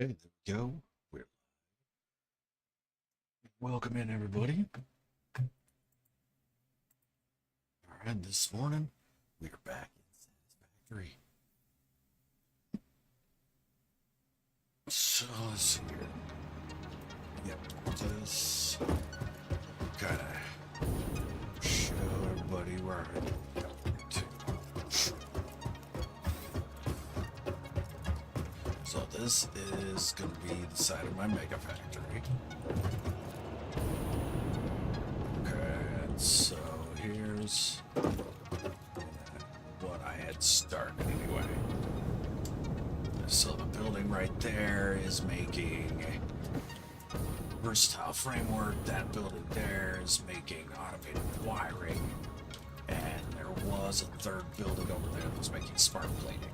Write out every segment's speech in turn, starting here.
Hey, there we go. We're welcome in, everybody. All right, this morning we're back in Satisfactory. So let's see here. Yep, this kind of show everybody where I got to. So this is going to be the side of my mega factory. Okay, so here's what I had started anyway. So the building right there is making versatile framework. That building there is making automated wiring. And there was a third building over there that was making smart plating.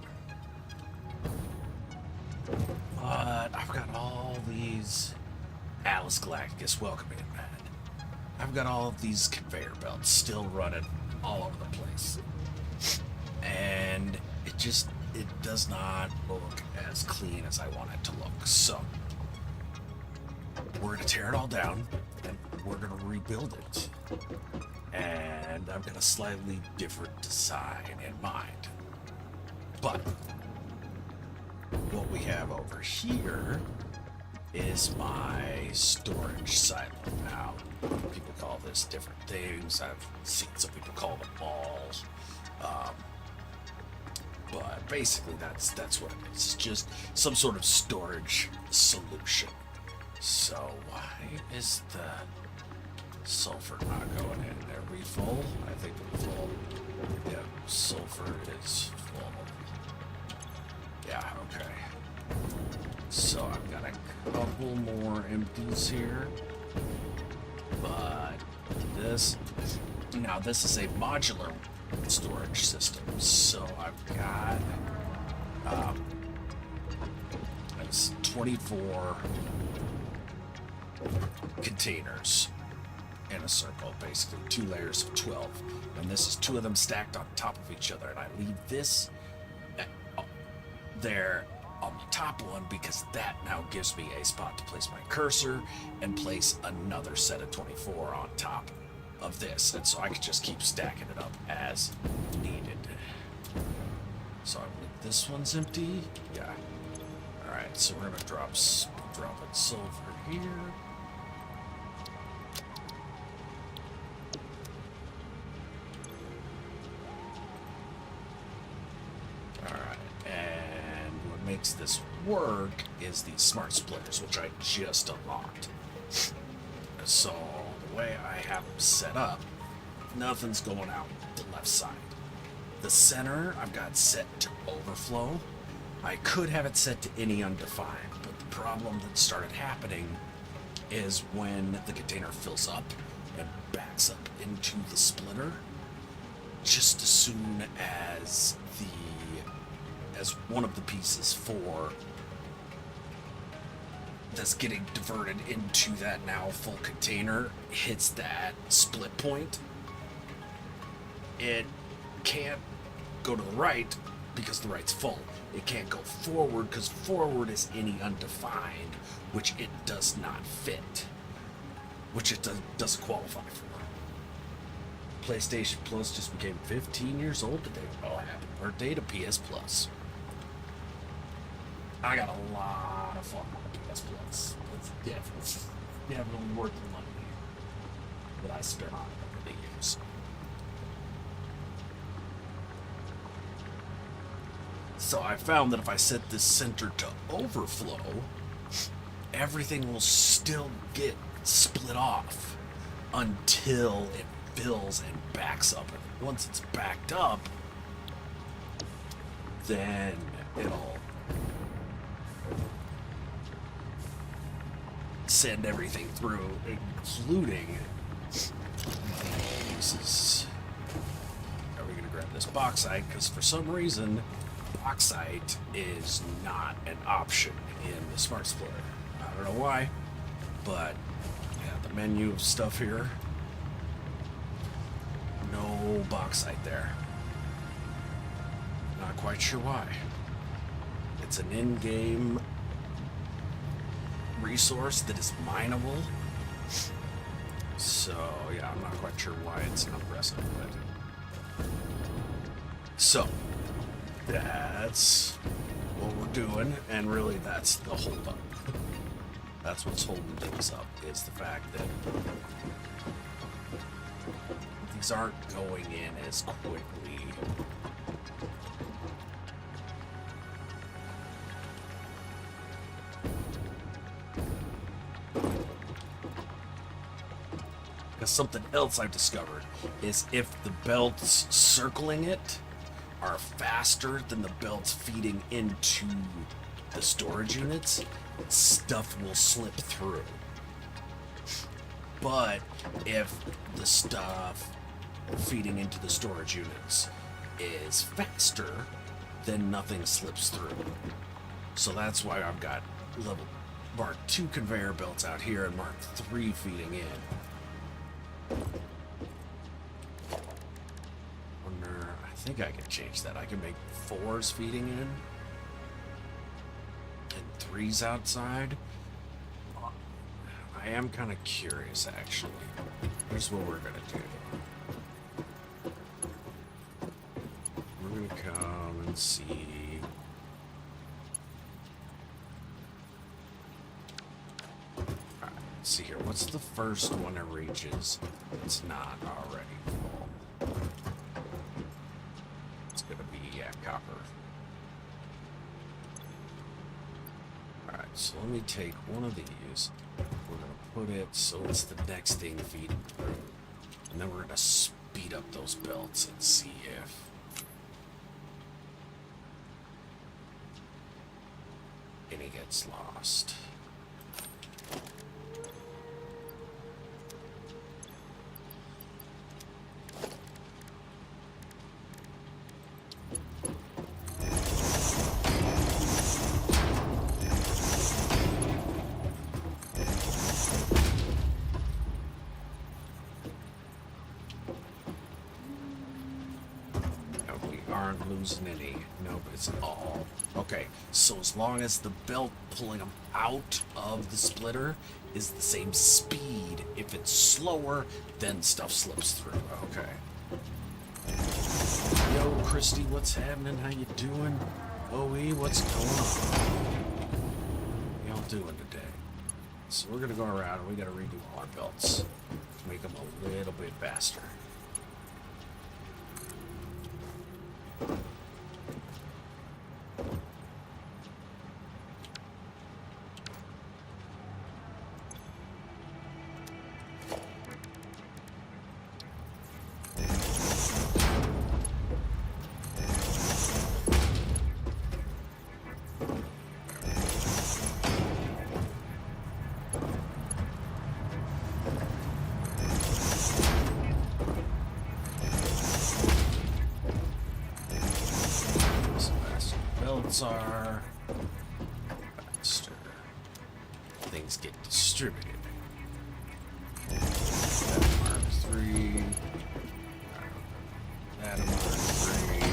But I've got all these Alice Galacticus, welcome in, man. I've got all of these conveyor belts still running all over the place. And it does not look as clean as I want it to look. So we're gonna tear it all down and we're gonna rebuild it. And I've got a slightly different design in mind. But what we have over here is my storage silo. Now, people call this different things. I've seen some people call them balls. But basically that's what it is. It's just some sort of storage solution. So why is the sulfur not going in? Are we full? I think we're full. Yeah, sulfur is full. Yeah, okay. So I've got a couple more empties here. But this is a modular storage system. So I've got it's 24 containers in a circle, basically 2 layers of 12. And this is 2 of them stacked on top of each other. And I leave this there on the top one because that now gives me a spot to place my cursor and place another set of 24 on top of this, and so I can just keep stacking it up as needed. So I believe this one's empty. Yeah. All right. So we're gonna drop it silver here. All right. And what makes this work is these smart splitters, which I just unlocked. So the way I have them set up, nothing's going out the left side. The center I've got set to overflow. I could have it set to any undefined, but the problem that started happening is when the container fills up and backs up into the splitter, just as soon as one of the pieces for that's getting diverted into that now full container hits that split point, it can't go to the right because the right's full. It can't go forward because forward is any undefined, which it does not fit, which it doesn't qualify for. PlayStation Plus just became 15 years old today. Oh, happy birthday to PS Plus. I got a lot of fun with PS Plus. It's definitely worth the money that I spent on it over the years. So I found that if I set this center to overflow, everything will still get split off until it fills and backs up. And once it's backed up, then it'll send everything through, including pieces. Are we going to grab this bauxite? Because for some reason, bauxite is not an option in the smart splitter. I don't know why, but yeah, the menu of stuff here, no bauxite there. Not quite sure why. It's an in-game resource that is mineable. So, yeah, I'm not quite sure why it's not pressing, but... So, that's what we're doing, and really that's the holdup. That's what's holding things up, is the fact that these aren't going in as quickly. Because something else I've discovered is if the belts circling it are faster than the belts feeding into the storage units, stuff will slip through. But if the stuff feeding into the storage units is faster, then nothing slips through. So that's why I've got level Mark 2 conveyor belts out here and Mark 3 feeding in. Wonder, I think I can change that. I can make 4s feeding in and 3s outside. I am kind of curious, actually. Here's what we're gonna do. We're gonna come and see. Alright, let's see here. What's the first one it reaches? It's not already full. It's gonna be, yeah, copper. Alright, so let me take one of these. We're gonna put it so it's the next thing feeding through. And then we're gonna speed up those belts and see if any gets lost. Losing any. Nope, it's all. Okay, so as long as the belt pulling them out of the splitter is the same speed, if it's slower, then stuff slips through. Okay. Yo, Christy, what's happening? How you doing? OE, what's going on? Y'all doing today? So we're gonna go around and we gotta redo all our belts to make them a little bit faster. Are faster. Things get distributed. That Mark 3. That Mark 3.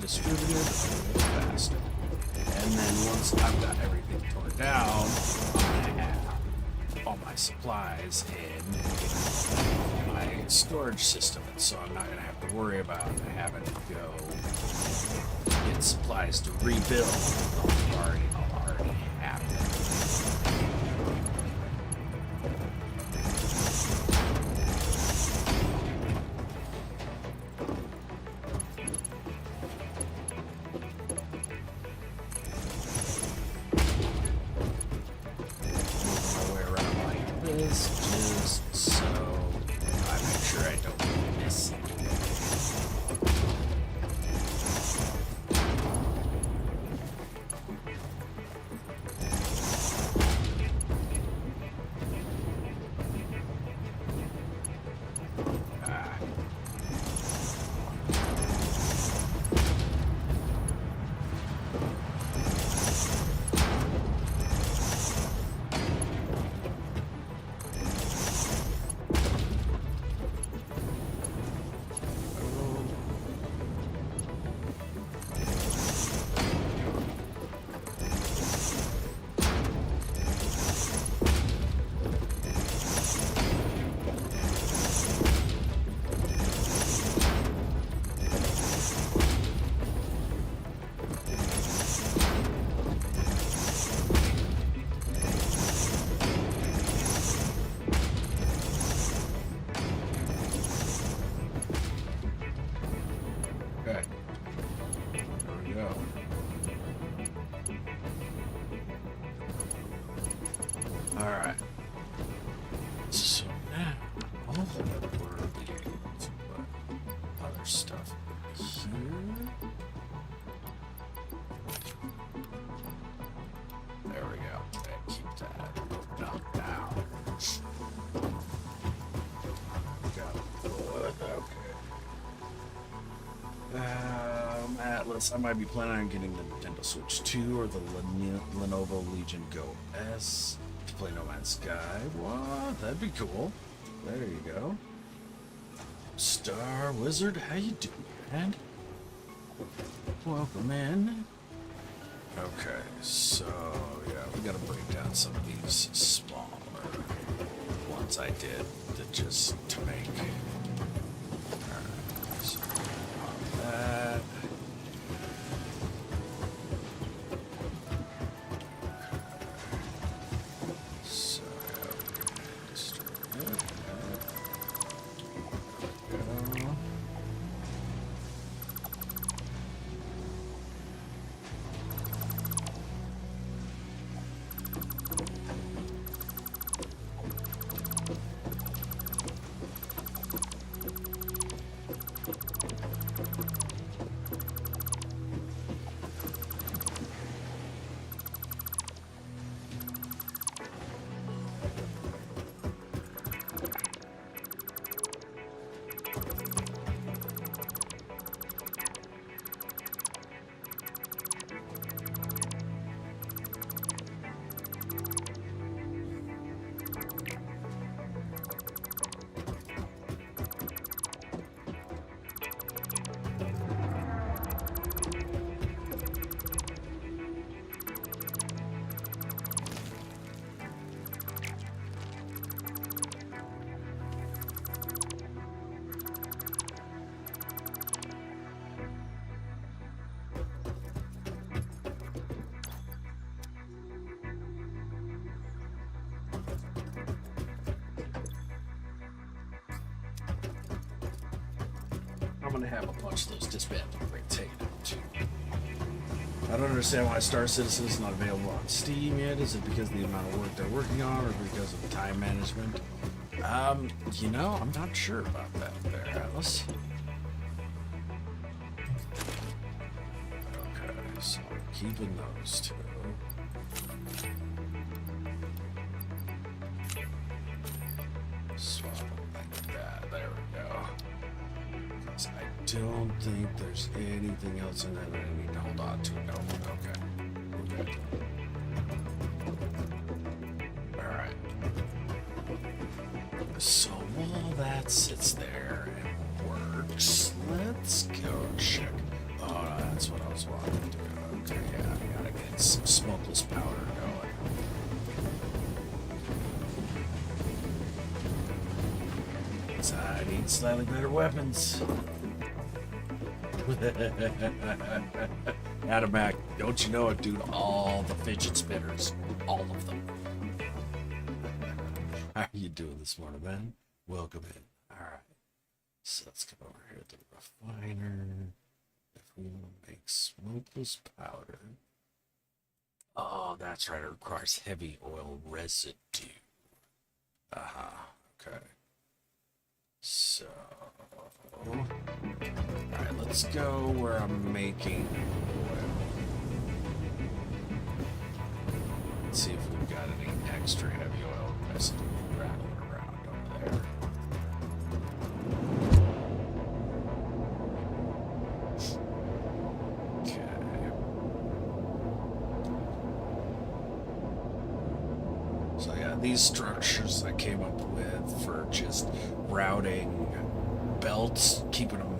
Distributed a little faster. And then once I've got everything torn down, I have all my supplies in my storage system, and so I'm not going to have to worry about having to go get supplies to rebuild. I'll already have them. Just so I make sure I don't miss anything. other stuff here. There we go. And keep that open up now. Got wood. Okay. Atlas. I might be planning on getting the Nintendo Switch 2 or the Lenovo Legion Go S to play No Man's Sky. What? That'd be cool. There you go. Star Wizard, how you doing, man? Welcome in. Okay, so yeah, we gotta break down some of these smaller ones I did to make. Alright, so on that. So I'm gonna have a bunch of those disbanded crates taken out too. I don't understand why Star Citizen is not available on Steam yet. Is it because of the amount of work they're working on, or because of the time management? You know, I'm not sure about that there, Atlas. Okay, so keeping those two. Swap like that. There we go. Because I don't think there's anything else in there that I need to hold on to. No. Okay. We're good. Alright. So while that sits there and works, let's go check. Oh, that's what I was wanting to do. Okay, yeah, I gotta get some smokeless powder going. So I need slightly better weapons. Atomac, don't you know it, dude? All the fidget spinners, all of them. How are you doing this morning, man? Welcome in. All right. So let's come over here to the refiner. If we want to make smokeless powder. Oh, that's right. It requires heavy oil residue. Okay. So, all right, let's go where I'm making oil. Let's see if we've got any extra heavy oil residue rattling around over there. These structures I came up with for just routing belts, keeping them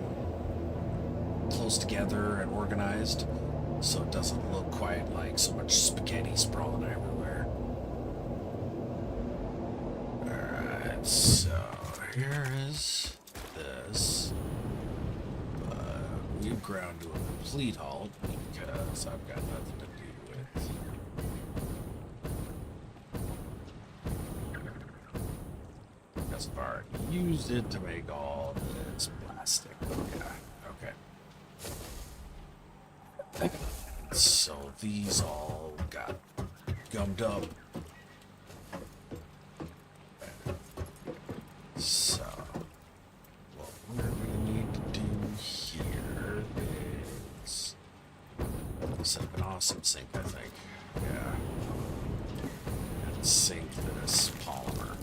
close together and organized so it doesn't look quite like so much spaghetti sprawling everywhere. Alright, so here is this. But we've ground to a complete halt because I've got nothing to do with. Because I've already used it to make all this plastic. Yeah, okay. So these all got gummed up. So, what we're going to need to do set up an awesome sink, I think. Yeah. And sink this polymer.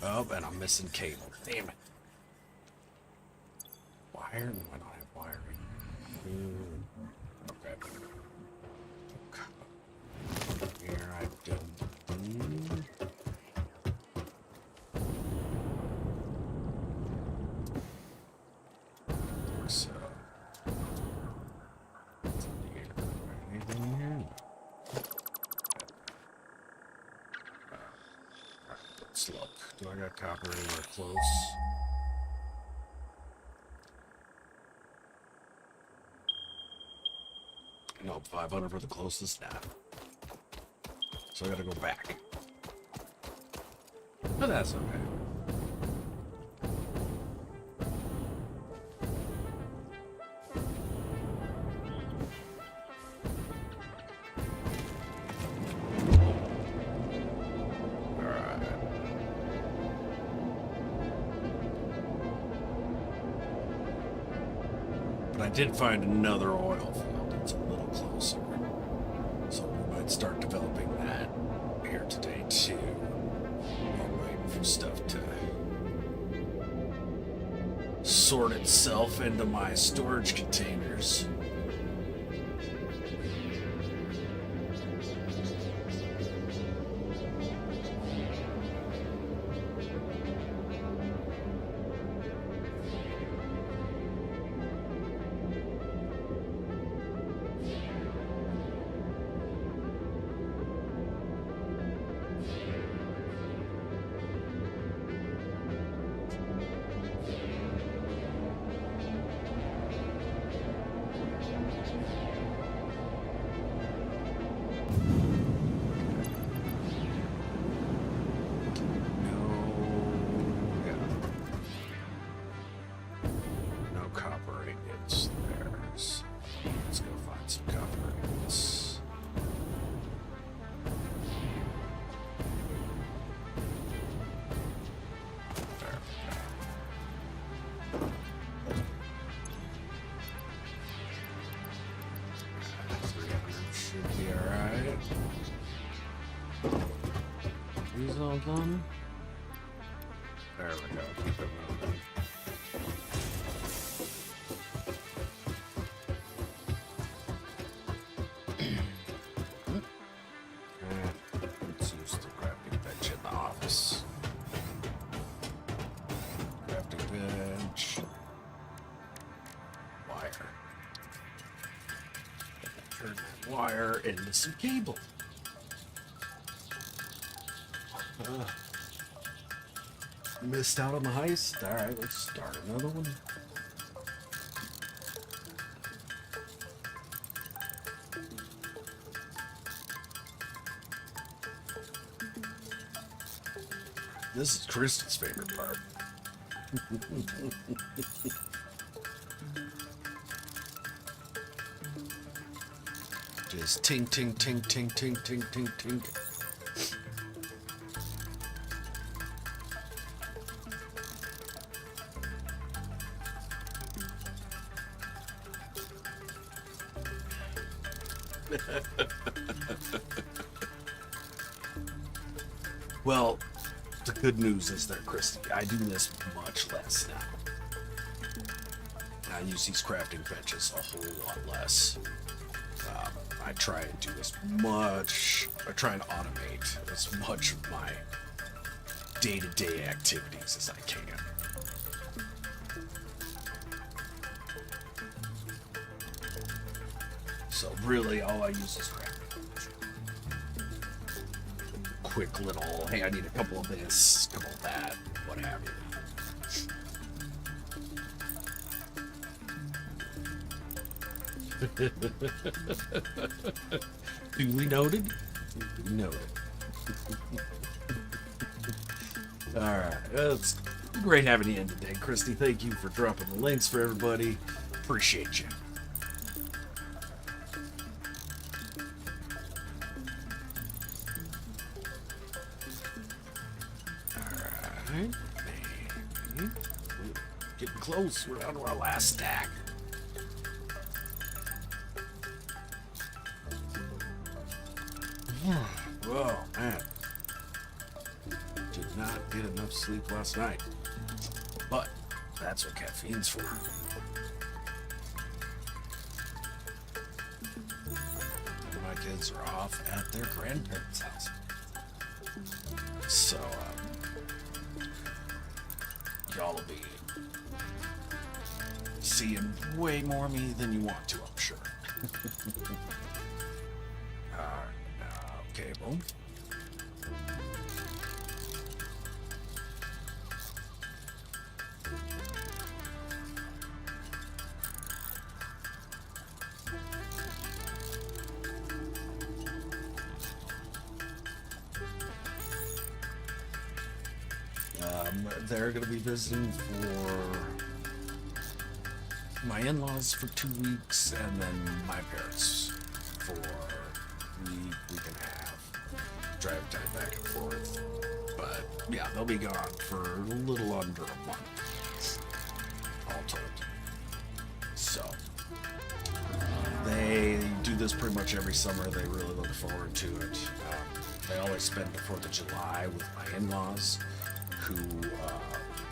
Oh, and I'm missing cable. Damn it. Wire? No, I don't have wiring. Okay. Here I go. So. Anything here? Let's look. Do I got copper anywhere close? No, 500 for the closest now. So I gotta go back. But that's okay. I did find another oil field that's a little closer. So we might start developing that here today too. I'm waiting for stuff to sort itself into my storage containers. These all done? There we go. Keep it moving. Let's use the crafting bench in the office. Crafting bench. Wire. Turn that wire into some cable. Missed out on the heist. Alright, let's start another one. This is Kristen's favorite part. Just ting, ting, ting, ting, ting, ting, ting, ting. Well, the good news is there, Christy. I do this much less now. I use these crafting benches a whole lot less. I try and do as much, I try and automate as much of my day-to-day activities as I can. So really, all I use is crafting. Quick little, hey, I need a couple of this, a couple of that, what have you. Duly noted. Duly noted. All right, let's great having you in today, Christy. Thank you for dropping the links for everybody. Appreciate you. Alright. Getting close. We're down to our last stack. Oh, man. Did not get enough sleep last night. But that's what caffeine's for. My kids are off at their grandparents' house. So, y'all will be seeing way more of me than you want to, I'm sure. Cable. They're going to be visiting for my in-laws for 2 weeks, and then my parents for a week and a half. Drive time back and forth. But yeah, they'll be gone for a little under a month, all told. So they do this pretty much every summer. They really look forward to it. They always spend the 4th of July with my in-laws, who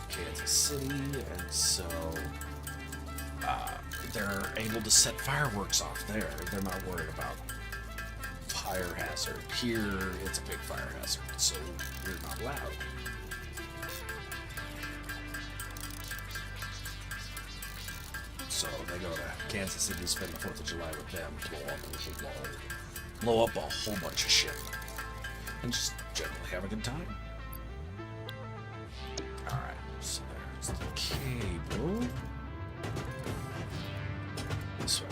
Kansas City, and so they're able to set fireworks off there. They're not worried about fire hazard. Here, it's a big fire hazard, so we're not allowed. So they go to Kansas City, spend the 4th of July with them, blow up a whole bunch of shit, and just generally have a good time. Alright, so there's the cable. This way.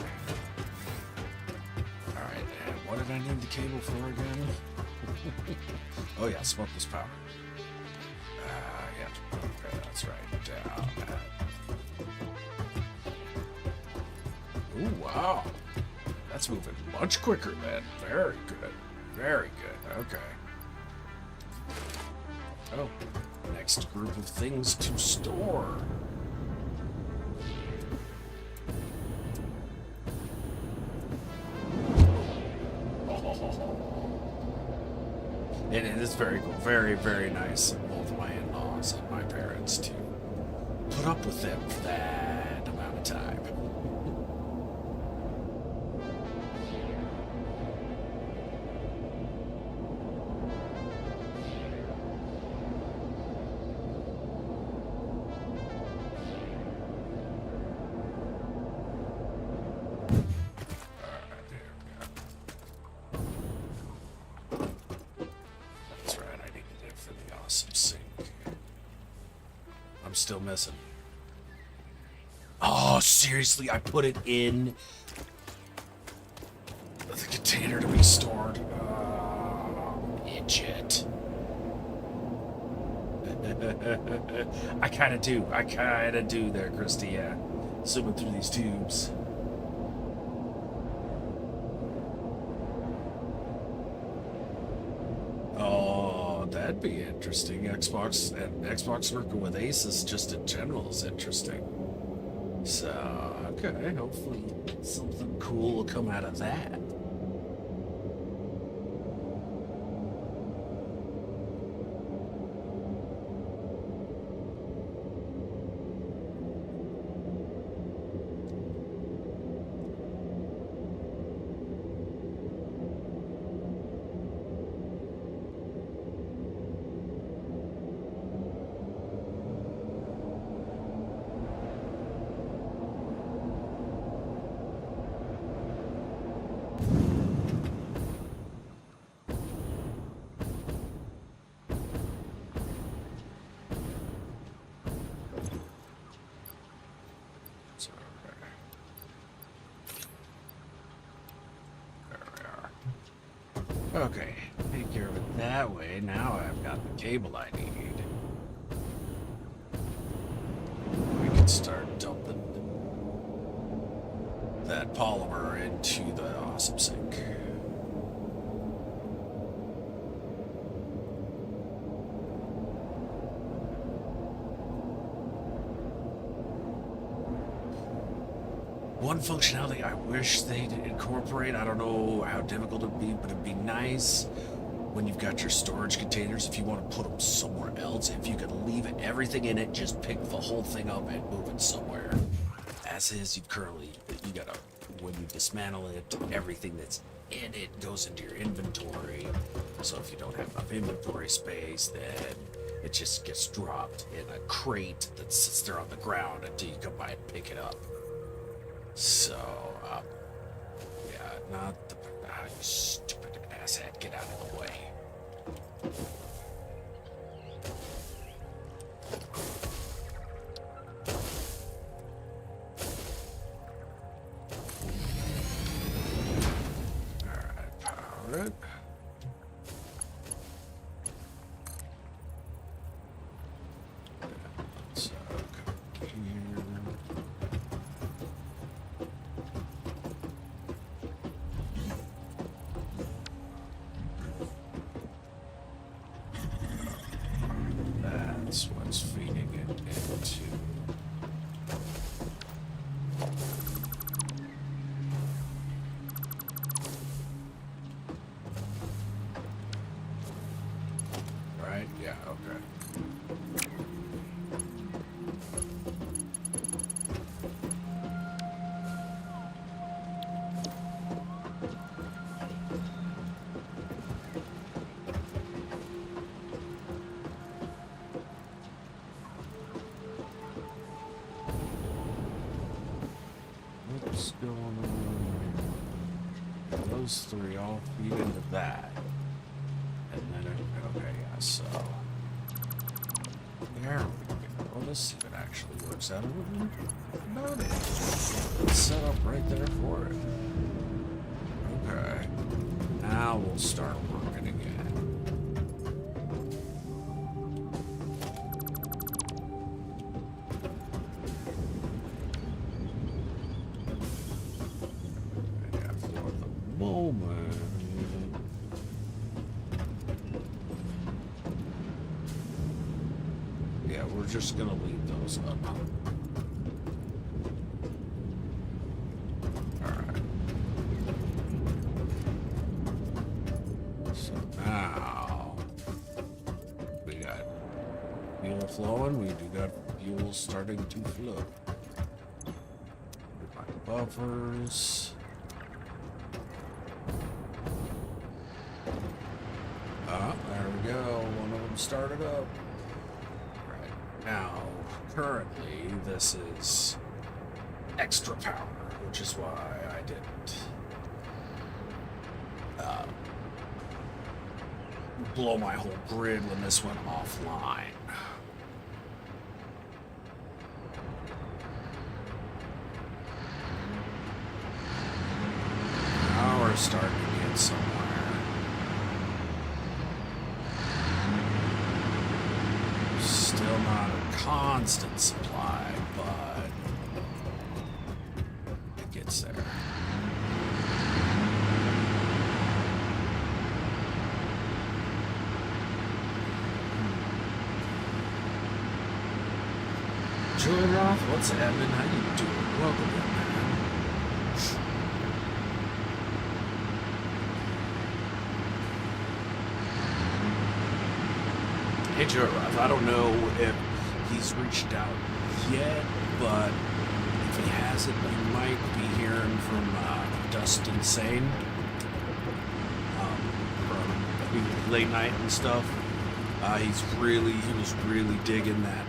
Alright, and what did I need the cable for again? Oh yeah, smokeless powder. Yeah, okay, that's right. Ooh, wow. That's moving much quicker, man. Very good. Very good. Okay. Oh, next group of things to store. And it is very cool. Very, very nice of both my in-laws and my parents to put up with them for that amount of time. Still missing. Oh, seriously, I put it in the container to be stored. Oh, idiot. I kind of do there, Christy, yeah. Zooming through these tubes. That'd be interesting. Xbox working with Asus just in general is interesting. So, okay, hopefully something cool will come out of that. Okay, take care of it that way. Now I've got the cable I need. start dumping that polymer into the awesome sink. One functionality I wish they'd incorporate, I don't know how difficult it'd be, but it'd be nice when you've got your storage containers, if you want to put them somewhere else, if you could leave everything in it, just pick the whole thing up and move it somewhere. As is, you gotta, when you dismantle it, everything that's in it goes into your inventory. So if you don't have enough inventory space, then it just gets dropped in a crate that sits there on the ground until you come by and pick it up. So, yeah, not the, you stupid asshat, get out of the way. Alright, power it. Let's go here. That's what's feeding it into. Right? Yeah, okay. What's going on? Those three all feed into that. And then, okay, yeah, so. There we go. Let's see if it actually works out. No, it's set up right there for it. Okay. Now we'll start working again. Yeah, for the moment. Yeah, we're just gonna leave those up. Alright. So now we got fuel flowing, we do got fuel starting to flow. My buffers. There we go. One of them started up. Now, currently, this is extra power, which is why I didn't blow my whole grid when this went offline. Now we're starting to get somewhere. Still not a constant supply, but it gets there. Joy Roth, what's happening? How you doing? Welcome in, man. Hey, Joy Roth, I don't know if he's reached out yet, but if he hasn't, you might be hearing from Dustin Sane from Late Night and stuff. He was really digging that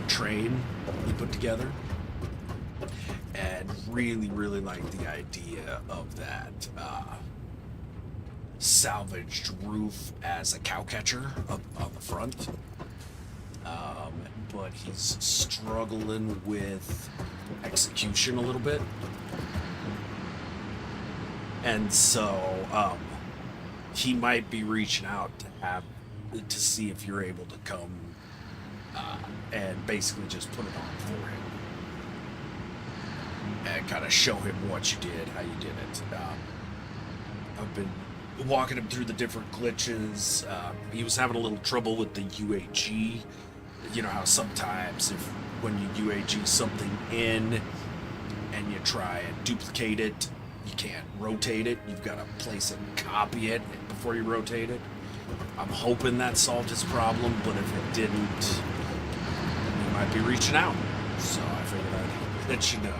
train he put together, and really liked the idea of that salvaged roof as a cow catcher up on the front. But he's struggling with execution a little bit, and so he might be reaching out to see if you're able to come and basically just put it on for him. And kind of show him what you did, how you did it. I've been walking him through the different glitches. He was having a little trouble with the UAG. You know how sometimes when you UAG something in and you try and duplicate it, you can't rotate it. You've got to place it and copy it before you rotate it. I'm hoping that solved his problem, but if it didn't, he might be reaching out. So I figured I'd let you know.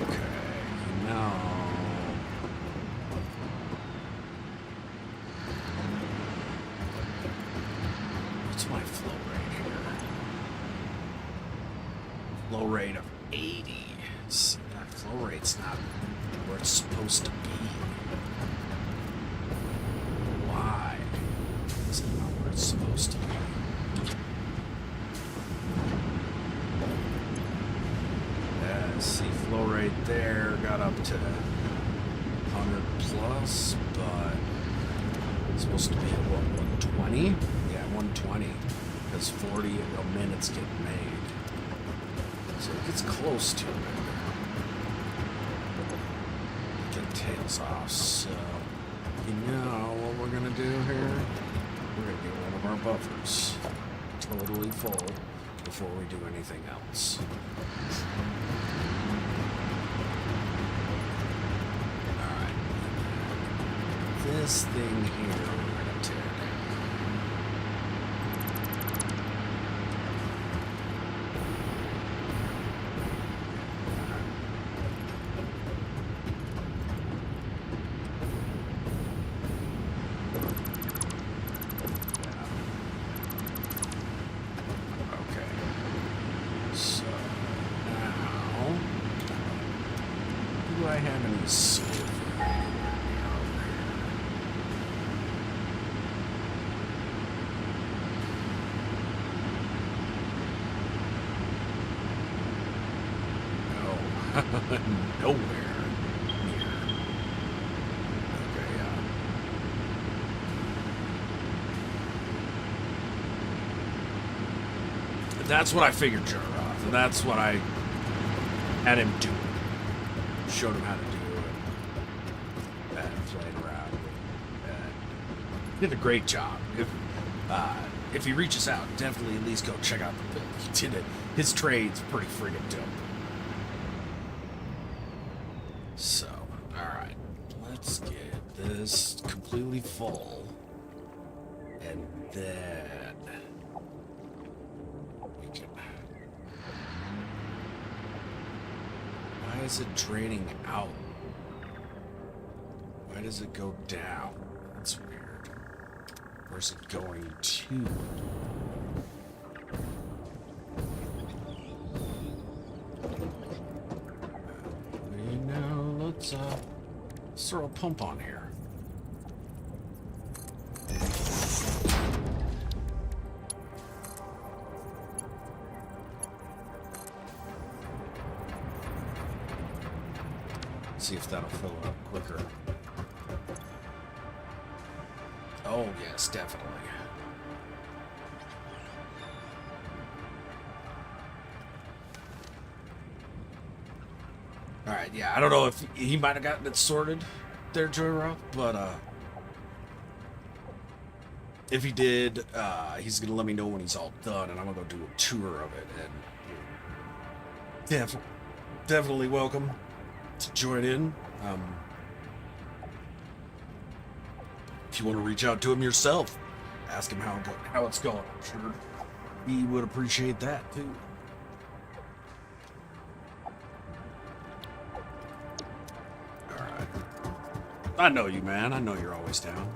Okay, now... What's my flow rate here? Flow rate of 80. See, that flow rate's not where it's supposed to be. Why is it not where it's supposed to be? Yeah, see, flow rate there got up to 100 plus, but it's supposed to be at what, 120? Yeah, 120, because 40 minutes get made. So it gets close to it. Get tails off, so you know what we're gonna do here? We're gonna get one of our buffers totally full before we do anything else. Alright. This thing here we're gonna tear down. Do I have any silver anywhere near over here? No. Nowhere near. Okay, yeah. That's what I figured, Jaroth, and that's what I had him do. Showed him how to do it and played around with it. And did a great job. If he reaches out, definitely at least go check out the build. He did it. His trade's pretty friggin' dope. So, alright. Let's get this completely full. And then we can... Why is it draining out? Why does it go down? That's weird. Where's it going to? You know, let's throw a pump on here. See if that'll fill up quicker. Oh, yes, definitely. Alright, yeah, I don't know if he might have gotten it sorted there, Joyrock, but if he did, he's gonna let me know when he's all done, and I'm gonna go do a tour of it, and definitely welcome to join in. If you want to reach out to him yourself, ask him how it's going. I'm sure he would appreciate that too. All right. I know you, man. I know you're always down.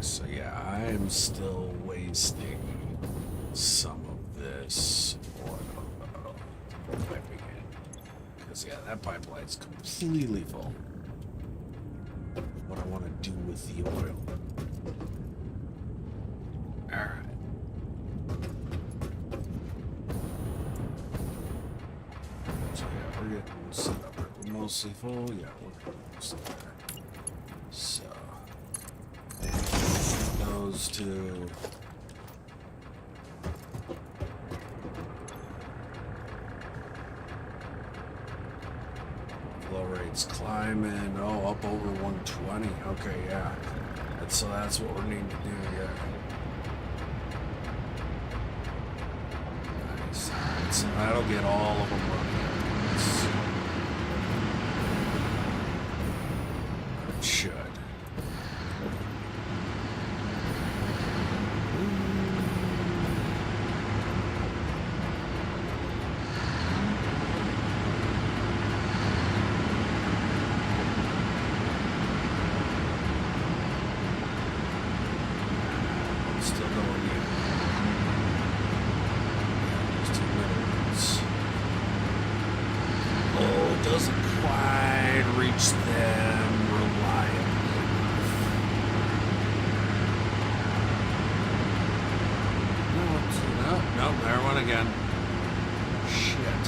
So yeah, I'm still wasting some of this oil piping in. Because yeah, that pipeline's completely full. What I want to do with the oil. Alright. So set up. We're mostly full. Yeah, we're mostly there. So those two. Flow rates climbing. Oh, up over 120. Okay, yeah. So that's what we need to do. Yeah. Nice. Alright, so that'll get all of them running. It should. Still going in. Just 2 minutes. Oh, it doesn't quite reach them reliably enough. No, there one again. Shit.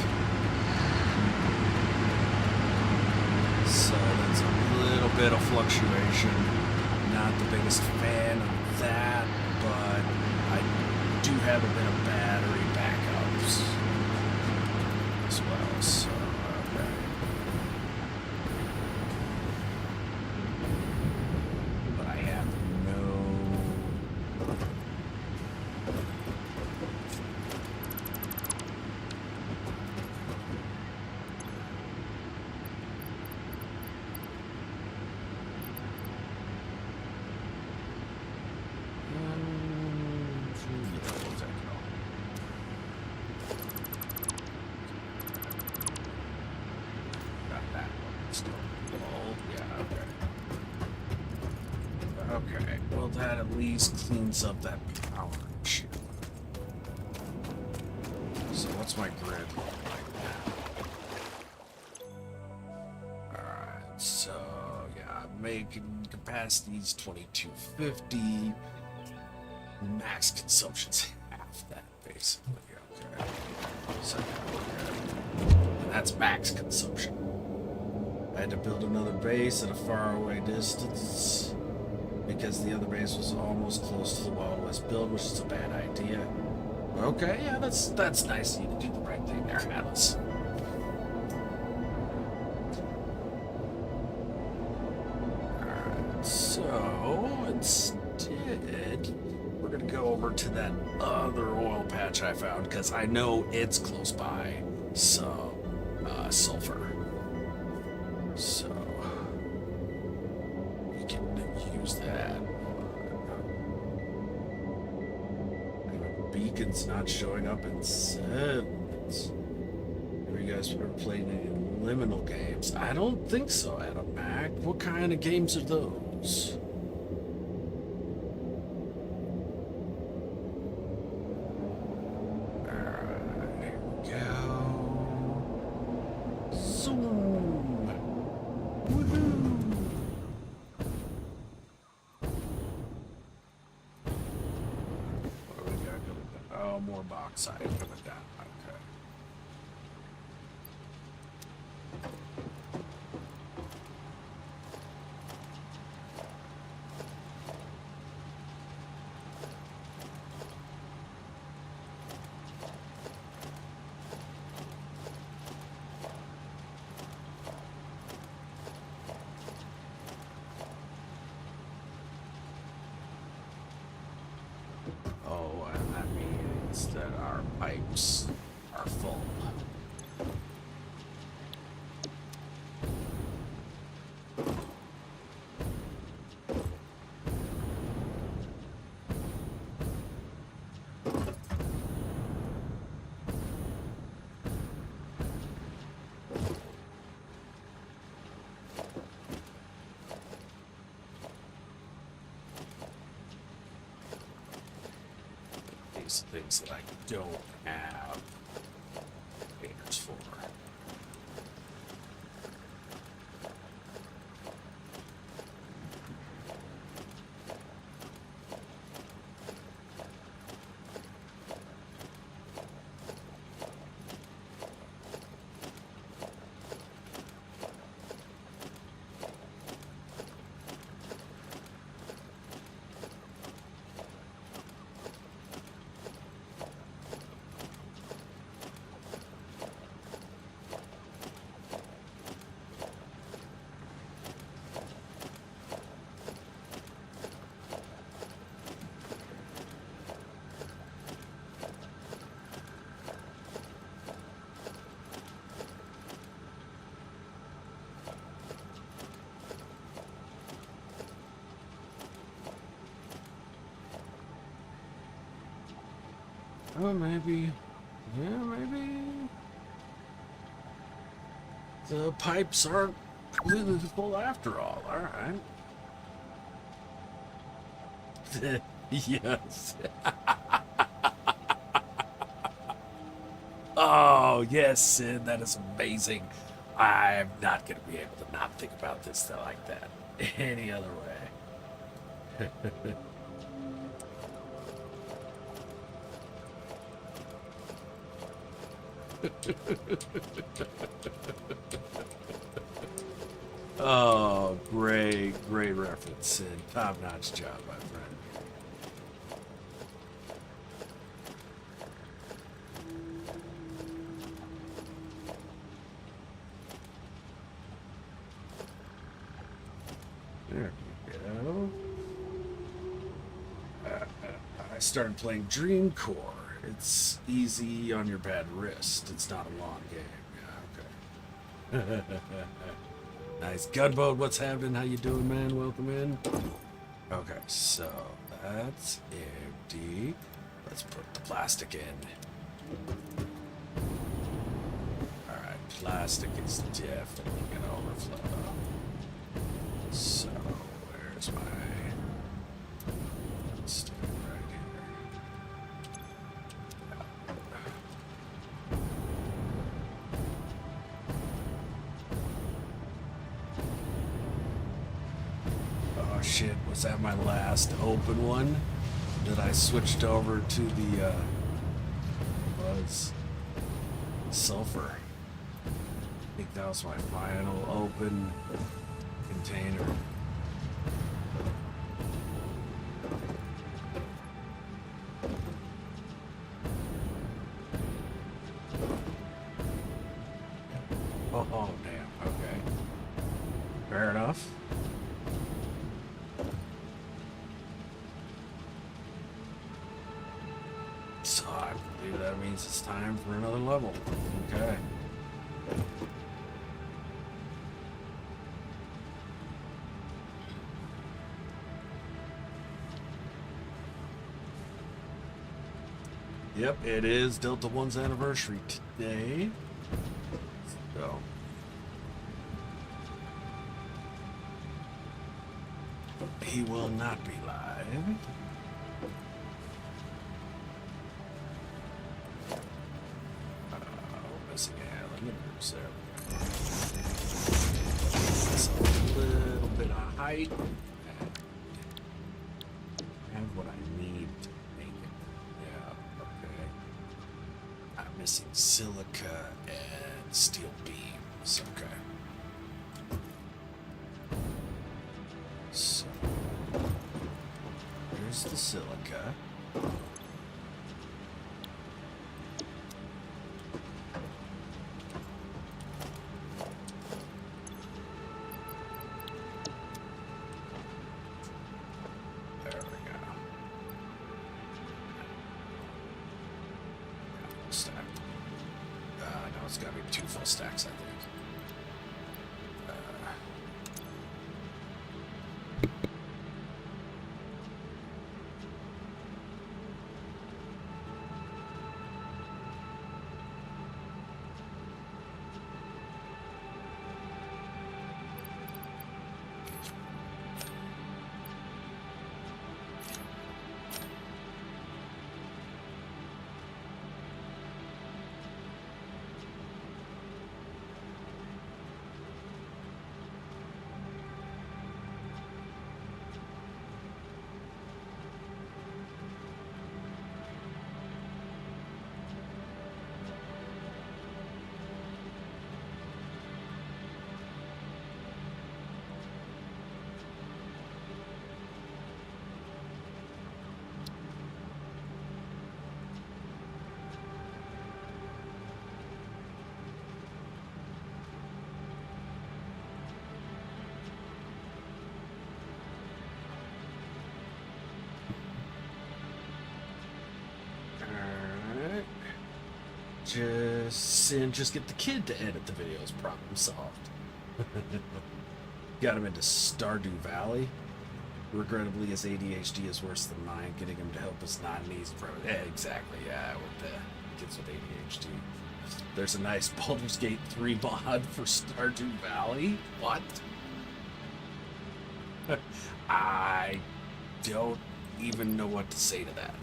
So that's a little bit of fluctuation. Not the biggest fan of that, but I do have a bit of battery backups as well, so okay. But I have no... Okay, well that at least cleans up that power issue. So what's my grid look like now? Alright, so yeah, I'm making capacities 2250. Max consumption's half that basically. Okay. So okay. And that's max consumption. I had to build another base at a faraway distance because the other base was almost close to the Wild West build, which is a bad idea. Okay, yeah, that's nice of you to do the right thing there, Atlas. Alright, so instead, we're gonna go over to that other oil patch I found, because I know it's close by some sulfur. So we can use that. Beacon's not showing up in 7s. Have you guys ever played any liminal games? I don't think so, Adam Mac. What kind of games are those? Alright, here we go. Sooo! Woohoo! What do we got coming down? Oh, more bauxite coming down. Okay. Oh, and that means that our pipes are full. These are things that I don't have containers for. Oh, maybe. Yeah, maybe. The pipes aren't completely full after all. All right. Yes. Oh, yes, Sid. That is amazing. I'm not going to be able to not think about this like that any other way. Oh, great, great reference, Sid. Top-notch job, my friend. There we go. I started playing Dream Core. It's easy on your bad wrist. It's not a long game. Yeah, okay. Nice. Gunboat, what's happening? How you doing, man? Welcome in. Okay, so that's empty. Let's put the plastic in. Alright, plastic is definitely gonna overflow. So, where's my stick right here? Oh shit, was that my last open one? That I switched over to the was sulfur. I think that was my final open container. Oh damn, okay. Fair enough. So I believe that means it's time for another level. Okay. Yep, it is Delta One's anniversary today. So he will not be live. Missing elements there. Just a little bit of height. And what I need to make it. Yeah, okay. I'm missing silica and steel beams. Okay. So here's the silica. It's got to be 2 full stacks, I think. Just get the kid to edit the videos. Problem solved. Got him into Stardew Valley. Regrettably, his ADHD is worse than mine. Getting him to help is not an easy problem. Yeah, exactly. Yeah, with the kids with ADHD. There's a nice Baldur's Gate 3 mod for Stardew Valley. What? I don't even know what to say to that.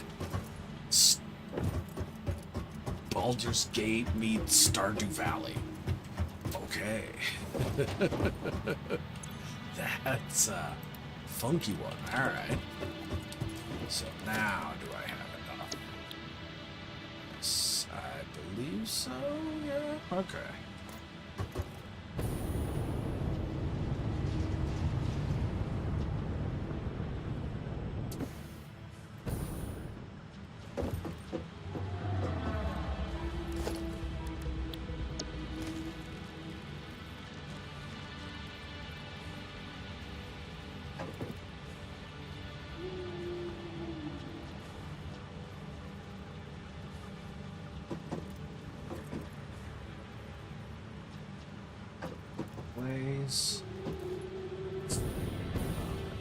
Baldur's Gate meets Stardew Valley. Okay. That's a funky one. Alright. So now, do I have enough? Yes, I believe so. Yeah. Okay. Ways.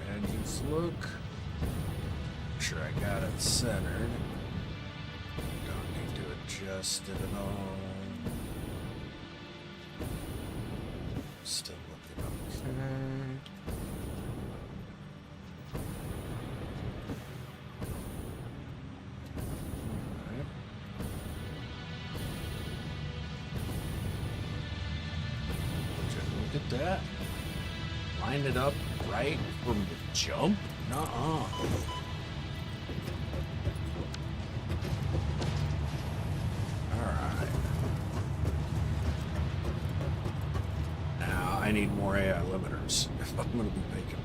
And just look. Make sure I got it centered. Don't need to adjust it at all. Still looking okay. Alright. Look at that. Line it up right from the jump? Nuh-uh. Alright. Now I need more AI limiters if I'm going to be making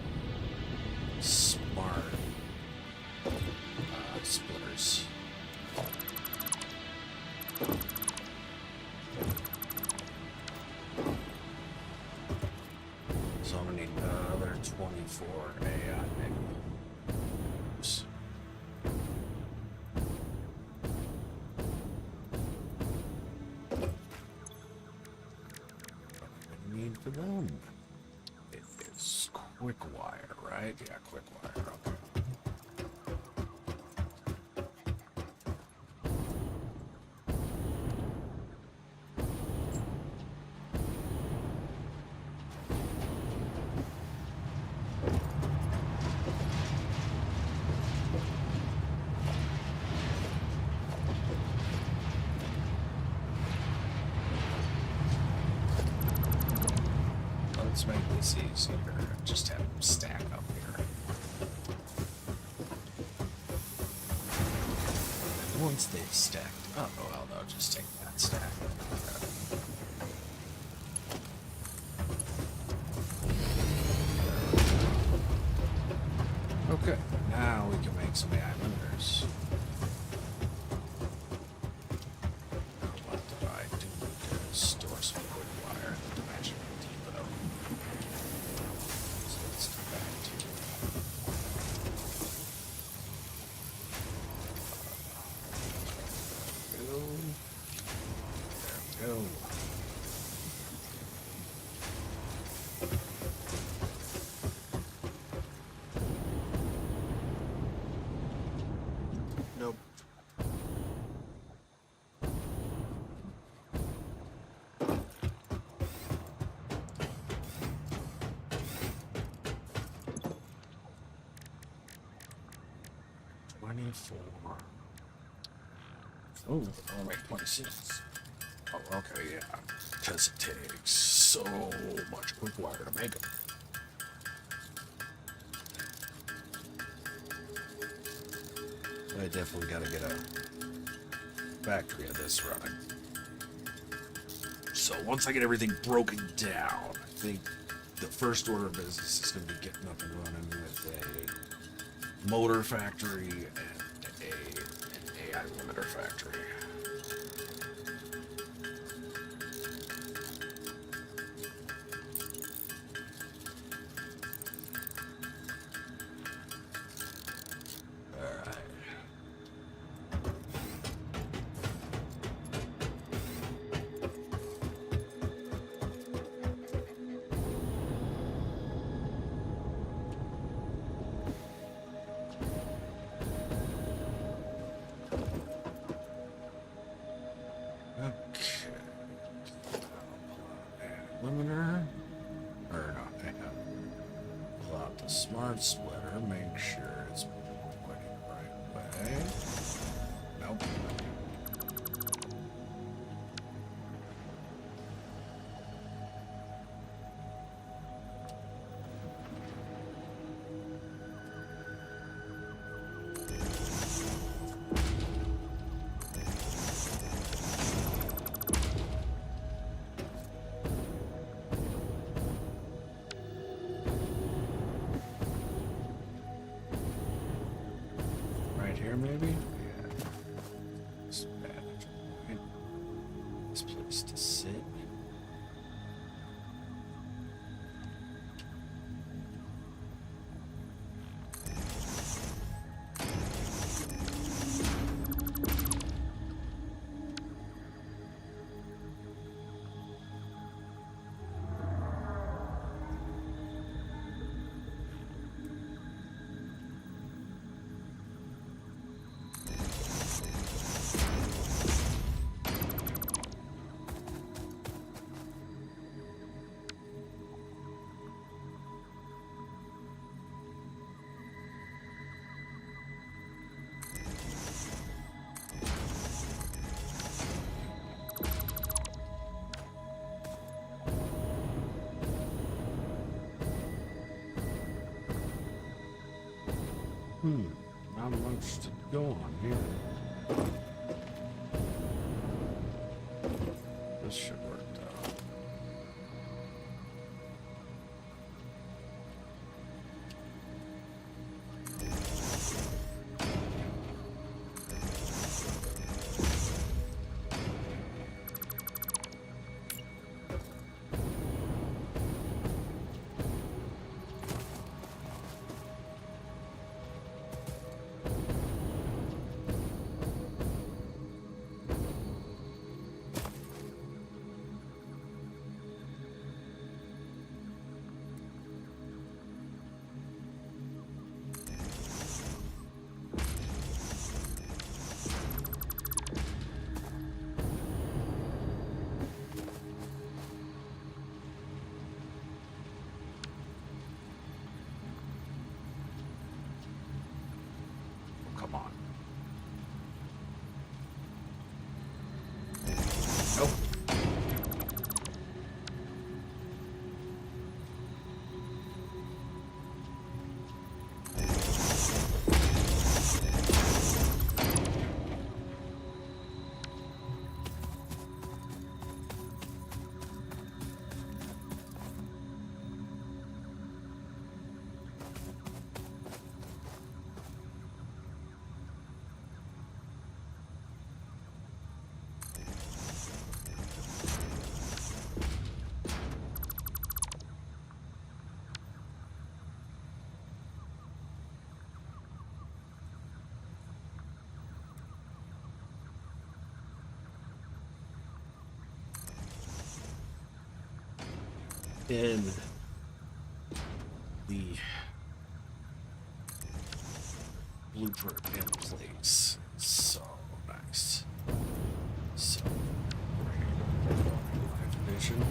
smart splitters. So I'm going to need another 24 AI limiters. What do I need for them? It is quick wire, right? Yeah, quick wire. Okay. Let's make this easier. Just have them stack up here. And once they've stacked up, oh well, they'll just take that stack. Okay, now we can make some AI limiters. What did I do to store some quick wire in the dimension depot? So let's go back to there we go. Nope. Oh, I'll make 26. Oh, okay, yeah. Because it takes so much quick wire to make them. I definitely gotta get a factory of this running. So once I get everything broken down, I think the first order of business is going to be getting up and running with a motor factory and an AI limiter factory. Okay. Limiter. Or not, I have. Pull out the smart splitter, make sure it's pointing the right way. Nope. Right here, maybe? Yeah. This vantage point. This place to sit. Not much to go on here. This should work though. Come on. Nope. In the blueprint in place. So nice. So live vision.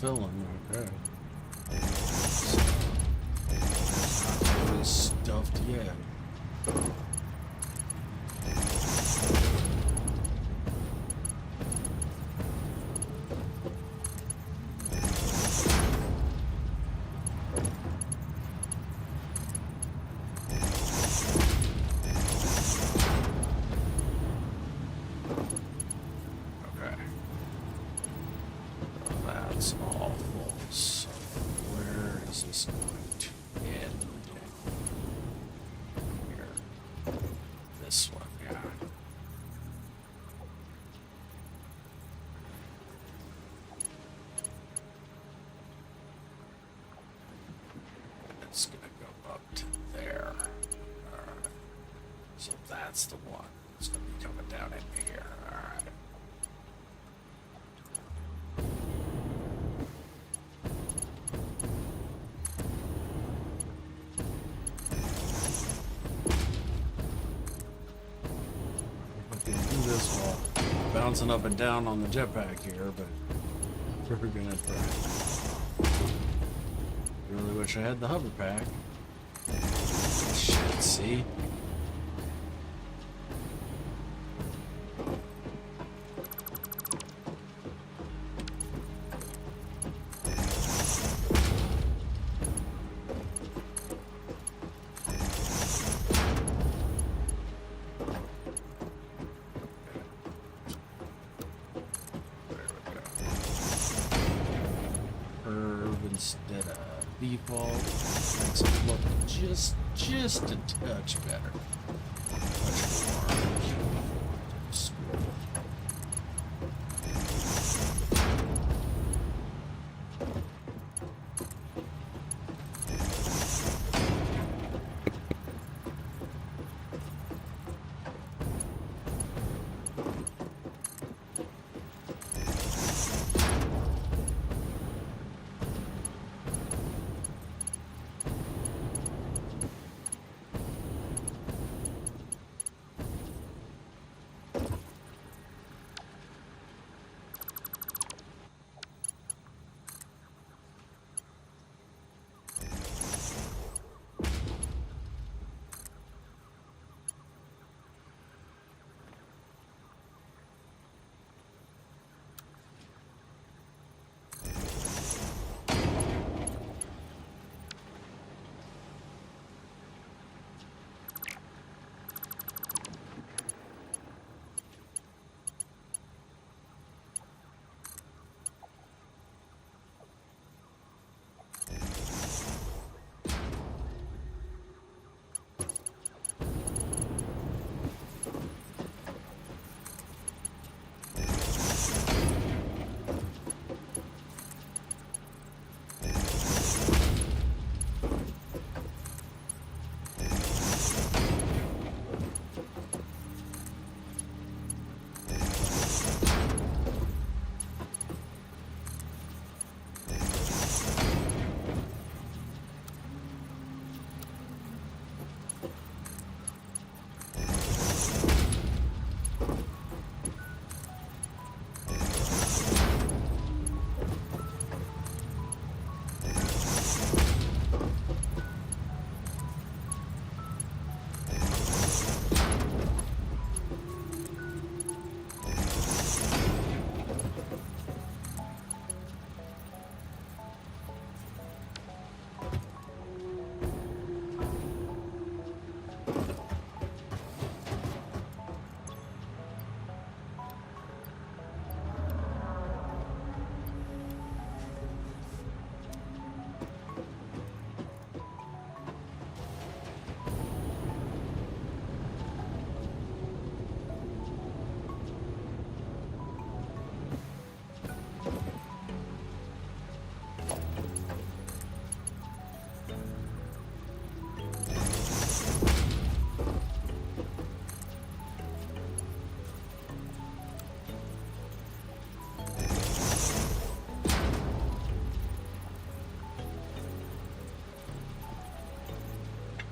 filling. Okay. Not really stuffed yet. Okay. Well, that's awful. So where is this going to end? Here. This one, yeah. It's gonna go up to there. Alright. So that's the one. It's gonna be coming down in here. Alright. I can do this while bouncing up and down on the jetpack here, but we're gonna try. Really wish I had the hover pack. Shit, see? Curve instead of default makes it look just a touch better. Much more scroll.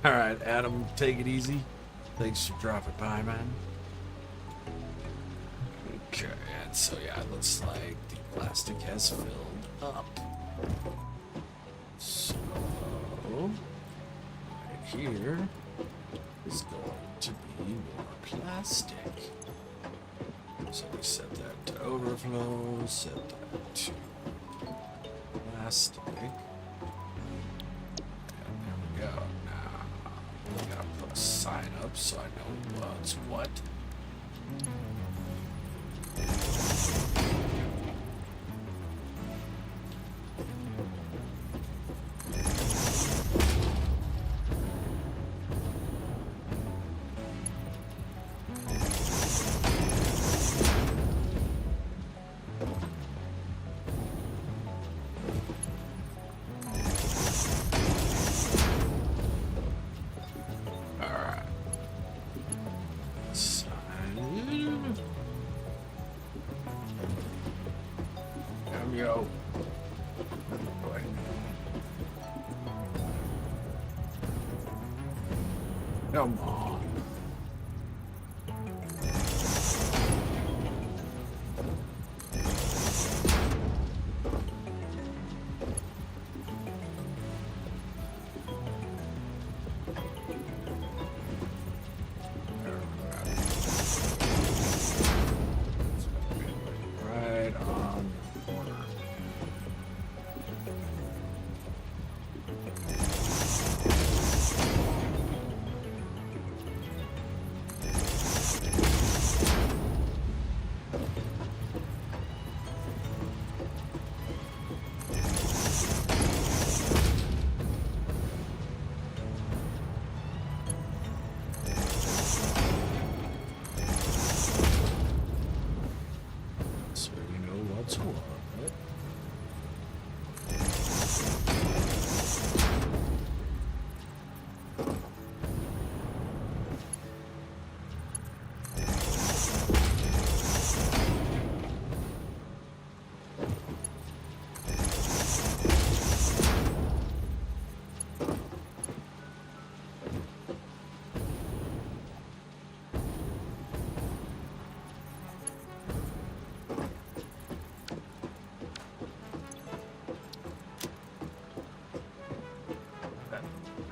All right, Adam, take it easy. Thanks for dropping by, man. Okay, and so yeah, it looks like the plastic has filled up. So, right here is going to be more plastic. So we set that to overflow, set that to plastic. And there we go. Now, we gotta put a sign up so I know what's what. Yo. Boy. Come on. Right on the corner. So you know what's what, right?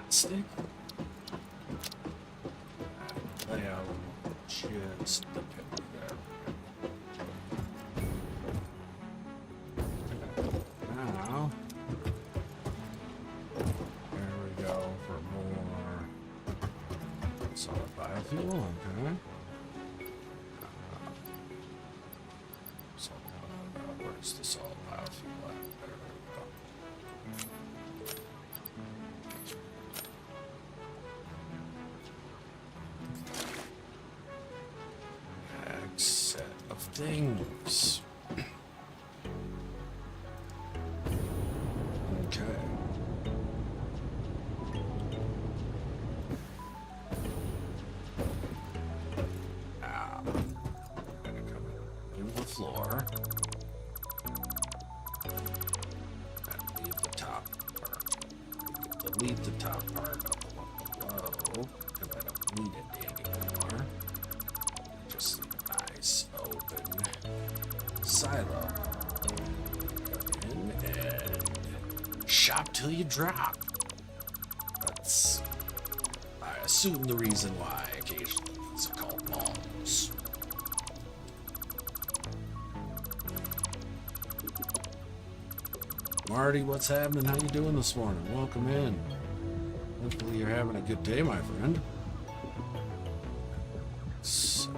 Stick. Layout just the picture there. Now, there we go for more solid biofuel. Okay. So, where's the solid biofuel at? There we go. Set of things. Okay. Now, I'm gonna come in the floor and leave the top part. Delete the top part of the one below because I don't need it anymore. Just leave a nice open silo. Go in and shop till you drop. That's, I assume, the reason why occasionally it's called malls. Marty, what's happening? How you doing this morning? Welcome in. Hopefully you're having a good day, my friend. So,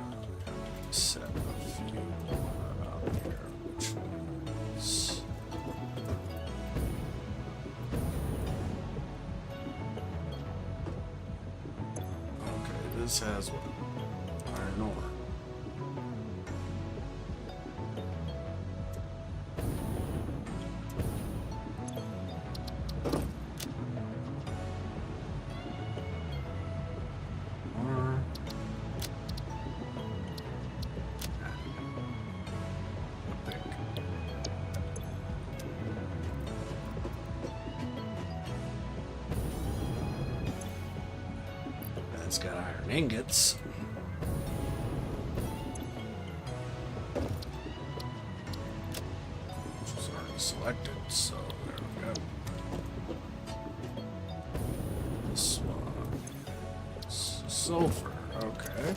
set a few more out here, which is okay. This has what? Iron ore. It's got iron ingots. Which was already selected, so there we go. This one. Sulfur, okay.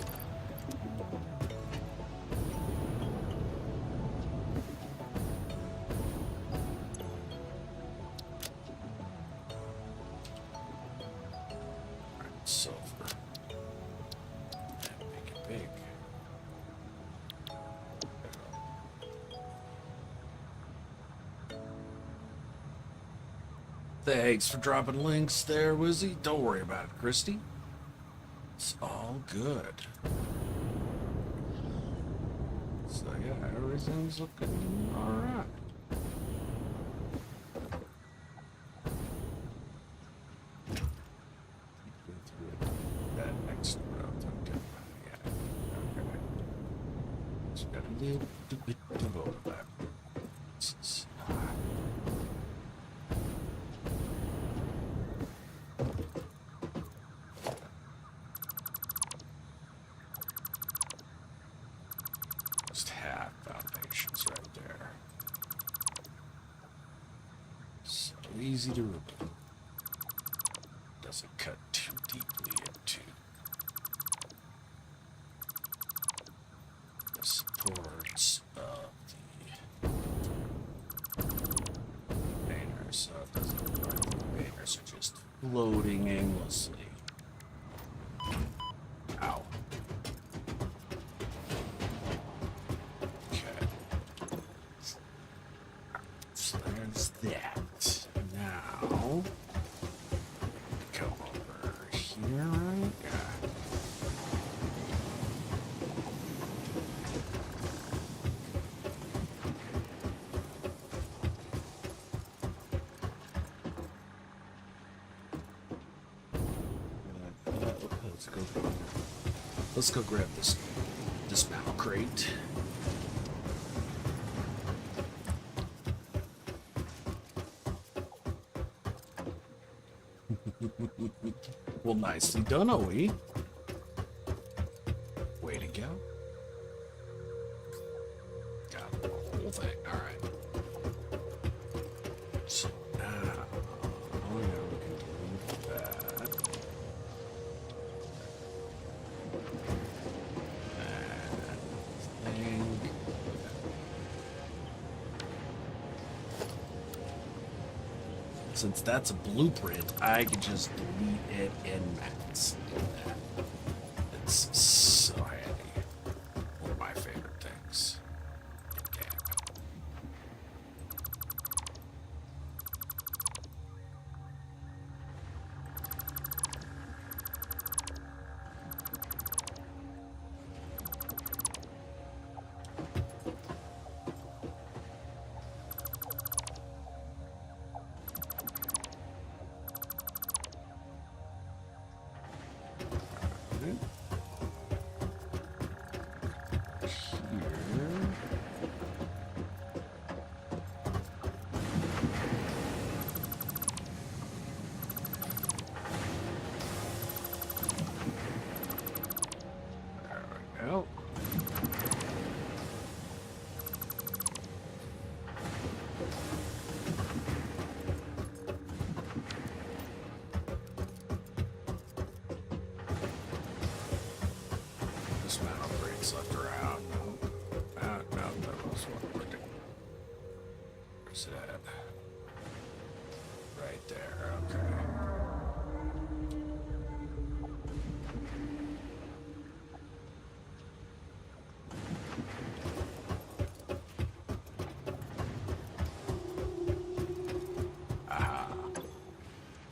Sulfur. And make it big. Thanks for dropping links there, Wizzy. Don't worry about it, Christy. It's all good. So yeah, everything's looking alright. That next route, okay. Yeah, okay. Just got a little bit of overlap. Just half foundations right there. So easy to remove. Doesn't cut too deeply into the supports of the painters. So it doesn't look like the painters are just floating aimlessly. Ow. Okay. So there's that. Now, come over here, right? Yeah. Let's go grab this dismount crate. Well, nicely done, OE. Way to go. Got the whole thing. All right. So now, oh yeah, we can do that. And thing. Since that's a blueprint, I can just delete it in Max. It's so handy. One of my favorite things. Yeah. Well, this amount of brakes left around. No, that was one working. Where's it at? Right there, okay.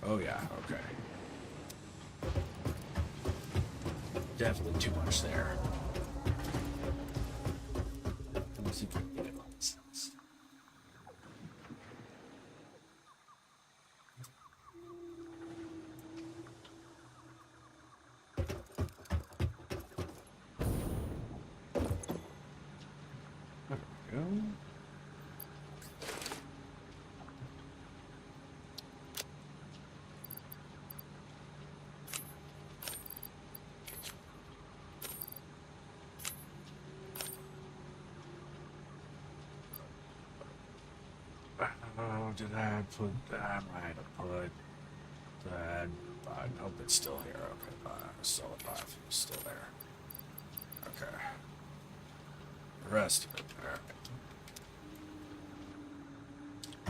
Oh yeah, okay. Definitely too much there. Let me see if I can get it on this sense. There we go. did I put? I might have put that. I hope it's still here. Okay, still alive. Still there. Okay. The rest of it. Alright.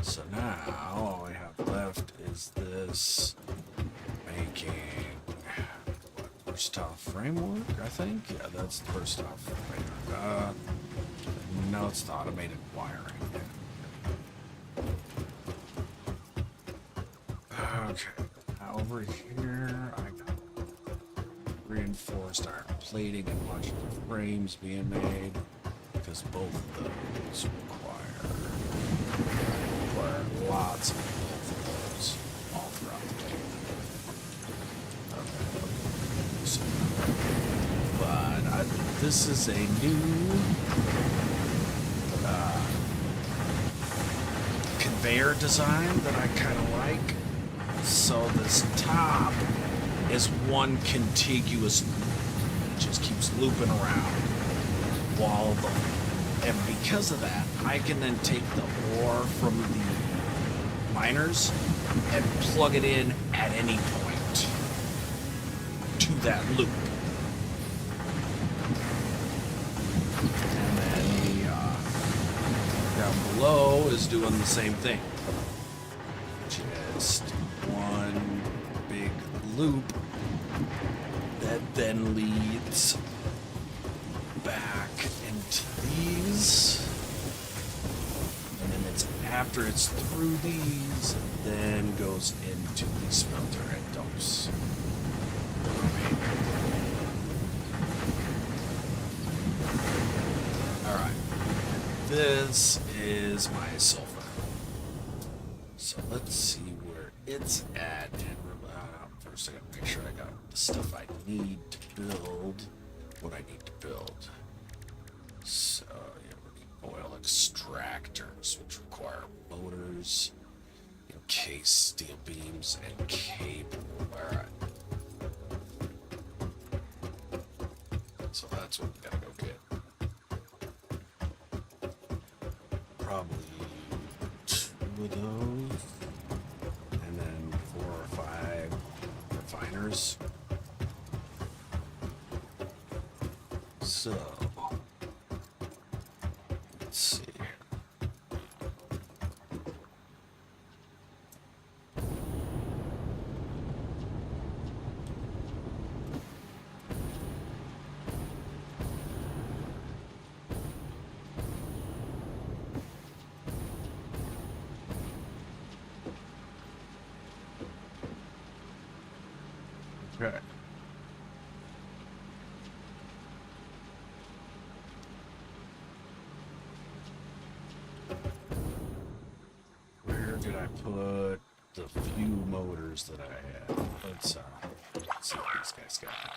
So now all we have left is this making versatile framework, I think. Yeah, that's the versatile framework. No, it's the automated wiring. Okay. Now over here, I got reinforced iron plating and modular frames being made because both of those require lots of both of those all throughout the game. Okay. So, but this is a new conveyor design that I kind of like. So this top is one contiguous loop. It just keeps looping around while and because of that, I can then take the ore from the miners and plug it in at any point to that loop. And then the down below is doing the same thing. Just one big loop that then leads back into these, and then it's after it's through these, it then goes into the smelter and dumps. Alright, this is my sulfur. So let's see where it's at. First, I gotta make sure I got the stuff I need to build what I need to build. So, yeah, we're getting oil extractors, which require motors, case steel beams, and cable. Alright. So that's what we gotta go get. Probably 2 of those. And then 4 or 5 refiners. So, let's see. Okay. Where did I put the few motors that I had? Let's see what these guys got to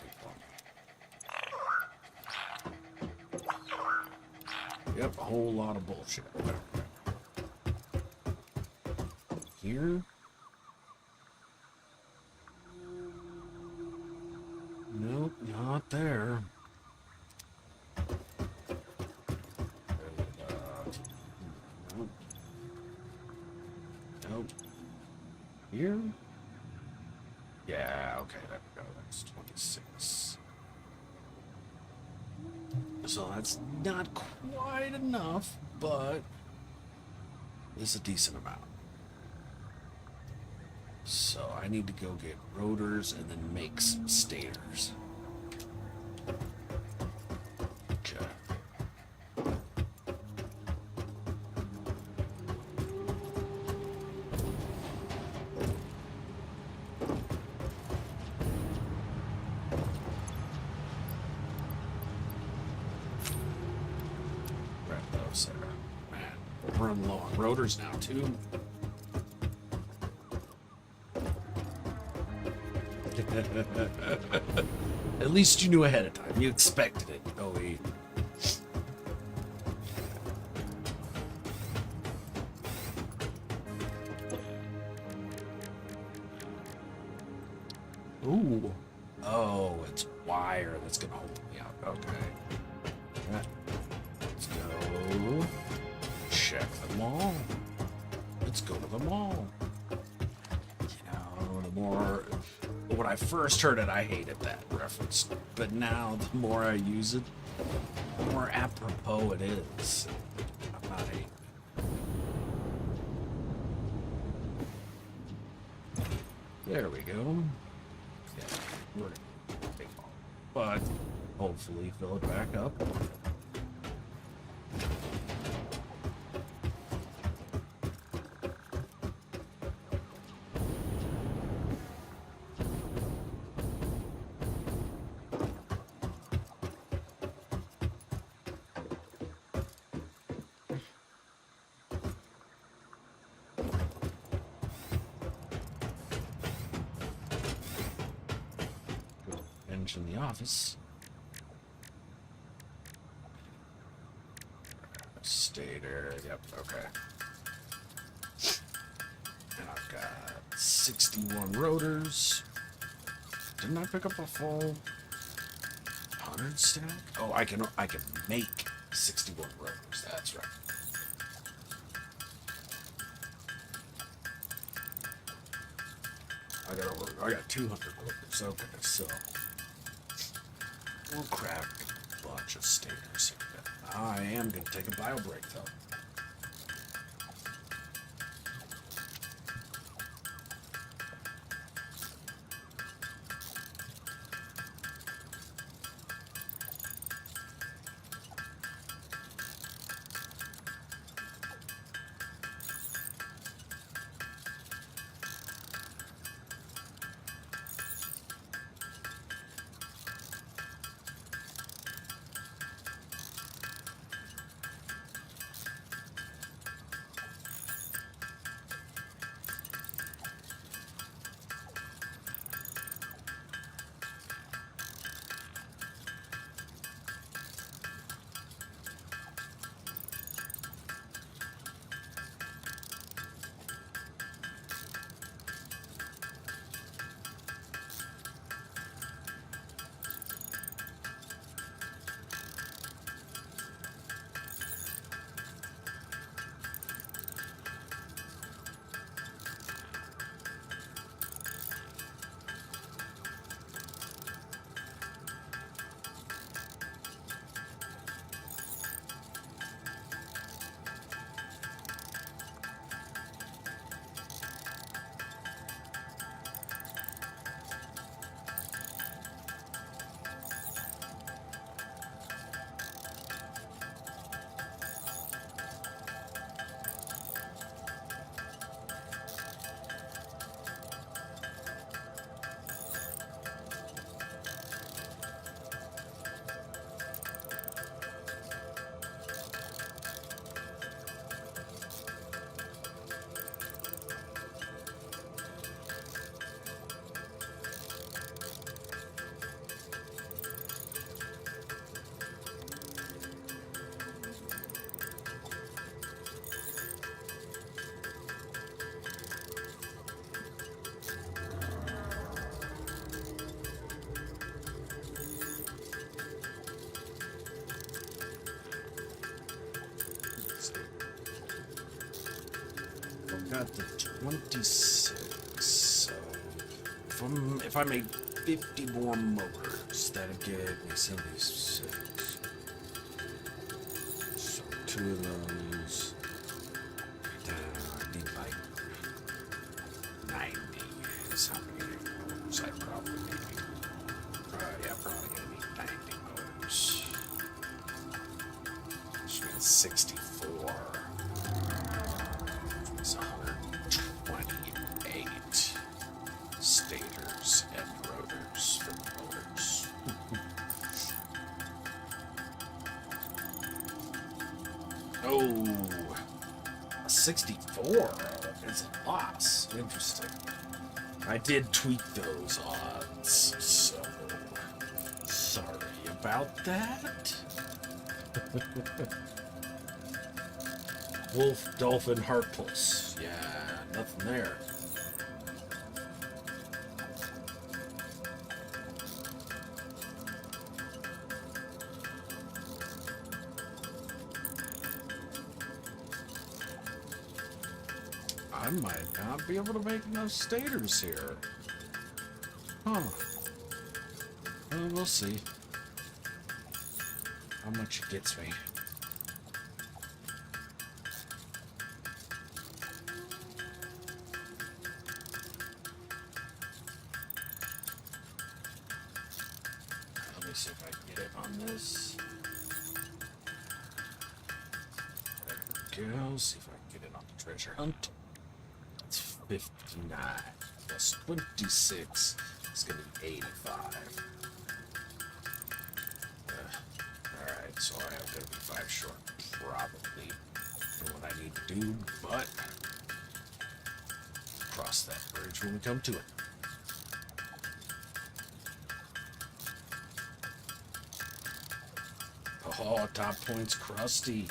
do. Yep, a whole lot of bullshit. Here? Nope, not there. Nope. Nope. Here? Yeah, okay, there we go. That's 26. So that's not quite enough, but it's a decent amount. So I need to go get rotors and then make some stators. Okay. Grab those there. Man, we're running low on rotors now too. At least you knew ahead of time. You expected it. Oh, wait. Ooh. Oh, it's wire that's gonna hold me up. Okay. Right. Let's go. Check them all. let's go to the mall. The more, when I first heard it, I hated that reference, but now the more I use it, the more apropos it is. I'm not hating it. There we go. Yeah, we're gonna take all, but hopefully fill it back up. In the office. Stator, yep, okay. And I've got 61 rotors. Didn't I pick up a full 100 stack? Oh, I can make 61 rotors, that's right. I got 200 rotors, okay, so we'll crack a bunch of stators. I am going to take a bio break, though. Got the 26, so if I made 50 more motors, that'd give me 76. So 2 of those. I need like 90 is how many motors I probably need. Yeah, probably gonna need 90 motors. Which means 64. It's 128 stators and rotors for the motors. Oh, a 64 is a loss. Interesting. I did tweak those odds, so sorry about that. Wolf, dolphin, heart pulse. Yeah, nothing there. I might not be able to make enough stators here. Huh. Well, we'll see how much it gets me. Let me see if I can get it on this. There we go. See if I can get it on the treasure hunt. That's 59 plus 26. It's going to be 85. Alright, so I am going to be 5 short, probably, for what I need to do, but cross that bridge when we come to it. Oh, top point's crusty.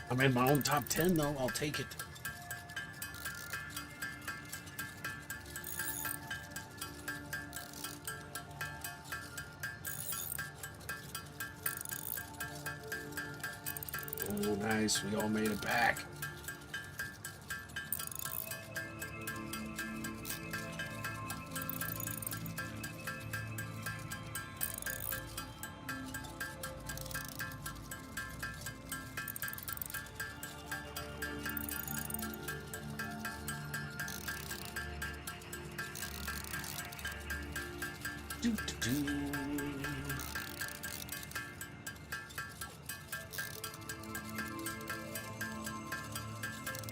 I'm in my own top 10, though. I'll take it. Oh, nice. We all made it back.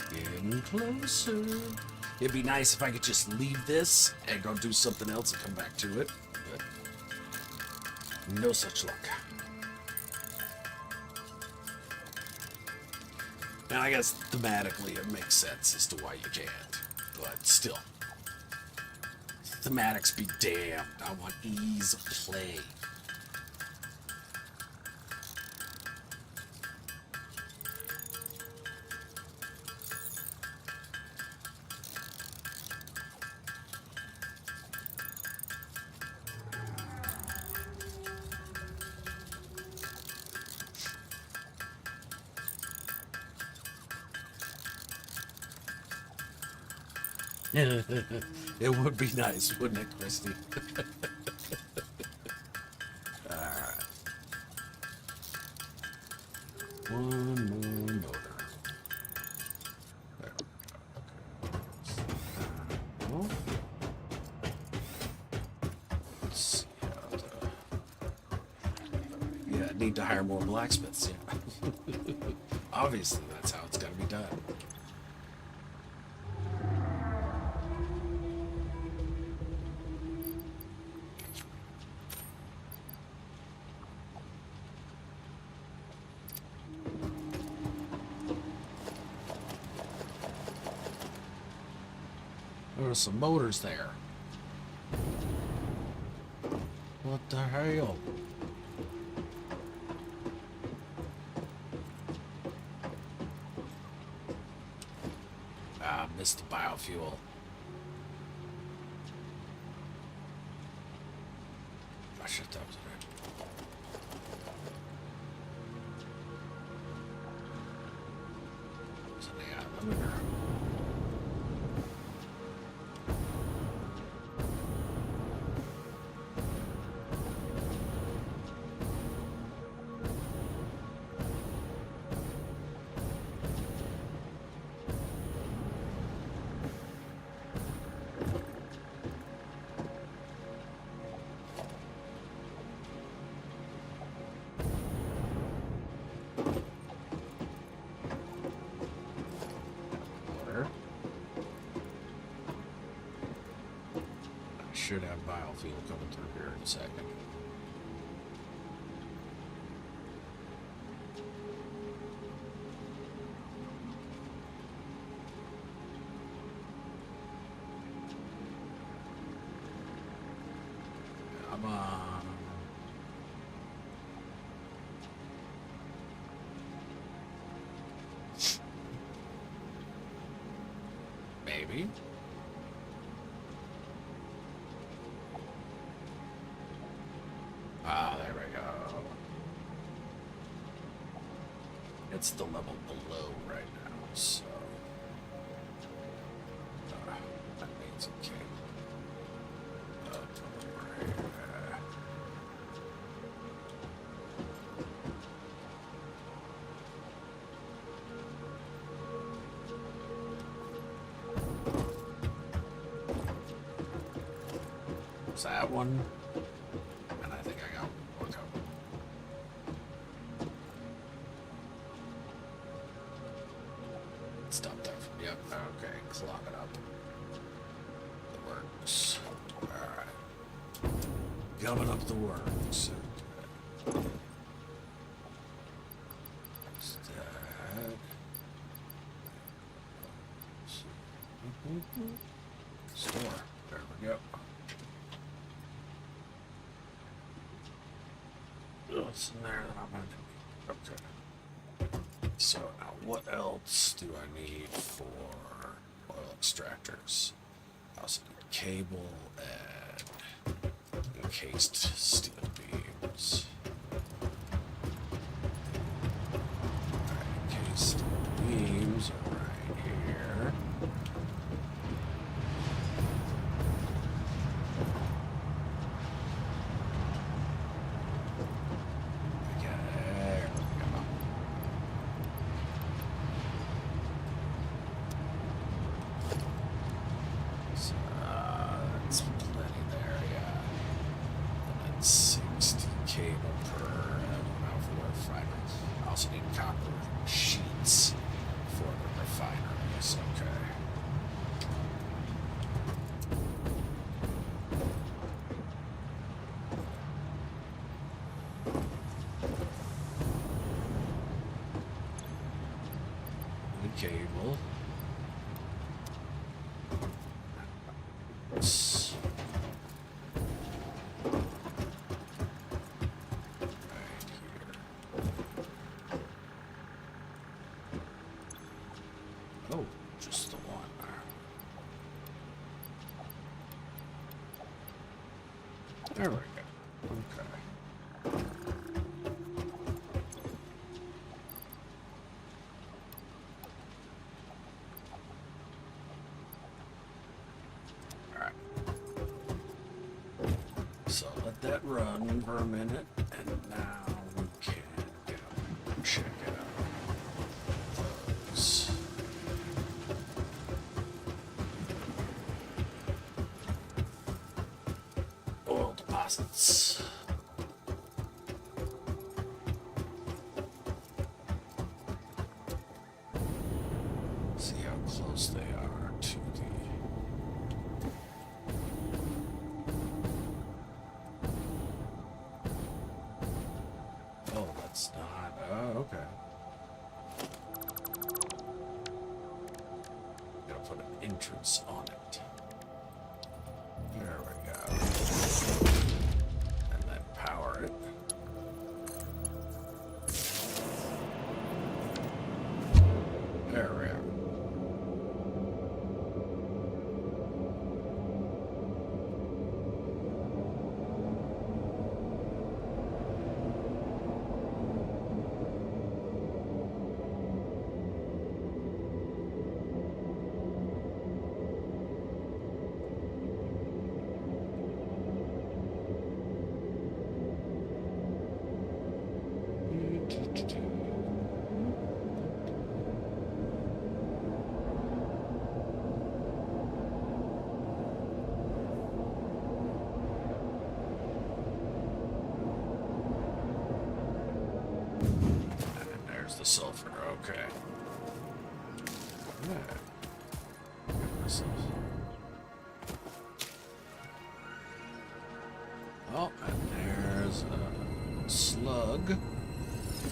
Getting closer. It'd be nice if I could just leave this and go do something else and come back to it, but no such luck. Now, I guess thematically it makes sense as to why you can't, but still. Thematics be damned. I want ease of play. It would be nice, wouldn't it, Christy? Alright. One more motor. There we go. Okay. Let's see how to... Yeah, I need to hire more blacksmiths, yeah. Obviously, that's how it's got to be done. There were some motors there. What the hell? Ah, missed the biofuel. I shit, that was it. Was it the limiter? should have biofuel coming through here in a second. Come on. Maybe. Ah, there we go. It's the level below right now, so that means it came up over here. Is that one? And I think I got one covered. Stop there. Yep, okay, clog it up. The works. Alright. Gumming up the works. Okay. Store. There we go. What's in there that I'm going to need? Okay. So now what else do I need for oil extractors? I also need cable and encased steel beams. Alright, encased steel beams are right here. Cable. Right here. Oh, just the one. There we go. Okay. So let that run for a minute, and now we can go check out those. Oil deposits. See how close they are to the it's not. Oh, okay. Gotta put an entrance on it. There we go. And then power it. There we are. The sulfur, okay. Yeah. Oh, and there's a slug.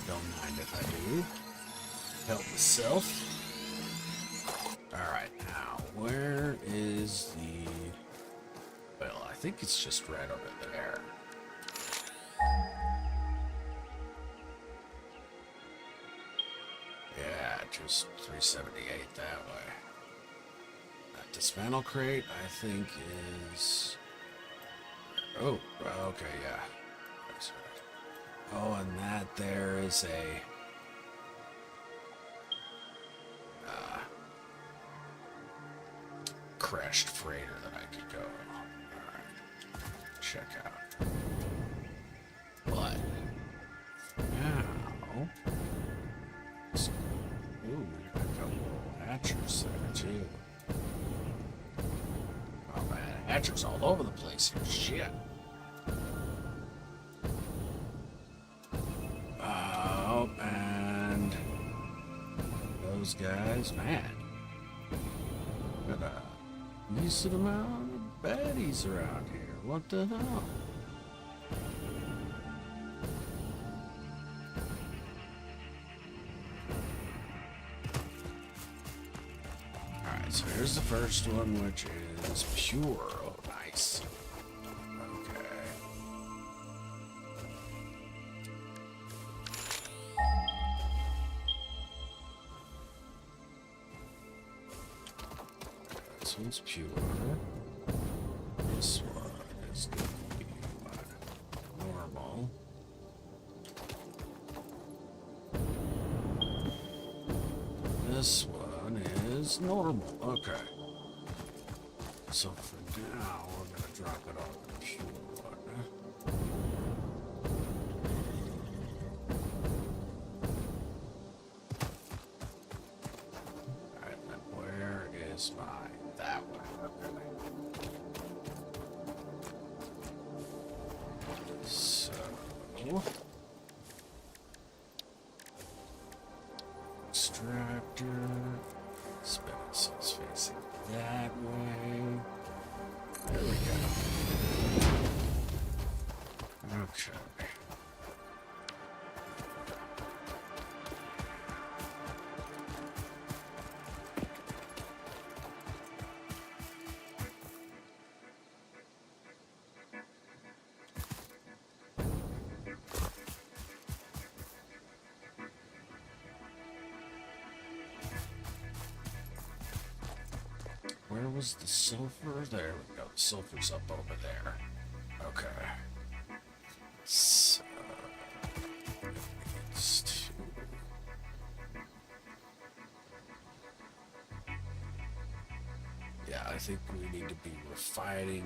Don't mind if I do. Help myself. Alright, now, where is the... Well, I think it's just right over there. Yeah, just 378 that way. That dismantle crate, I think, is... Oh, okay, yeah. Oh, and that there is a... crashed freighter that I could go. Alright, check out. But, now... Ooh, I got little hatchers there, too. Oh, man, hatchers all over the place here. Shit. Oh, and... those guys, man. Got a decent amount of baddies around here. What the hell? Alright, so here's the first one, which is pure. Oh, nice. Okay. This one's pure. This one is going to be normal. This one is normal. Okay. So for now, we're going to drop it on the pure one. Alright, then where is my... that one? Okay. So... extractor. Spin it so it's facing that way. There we go. Okay. Where was the sulfur? There we go. The sulfur's up over there. Okay. So, it's two. Yeah, I think we need to be refining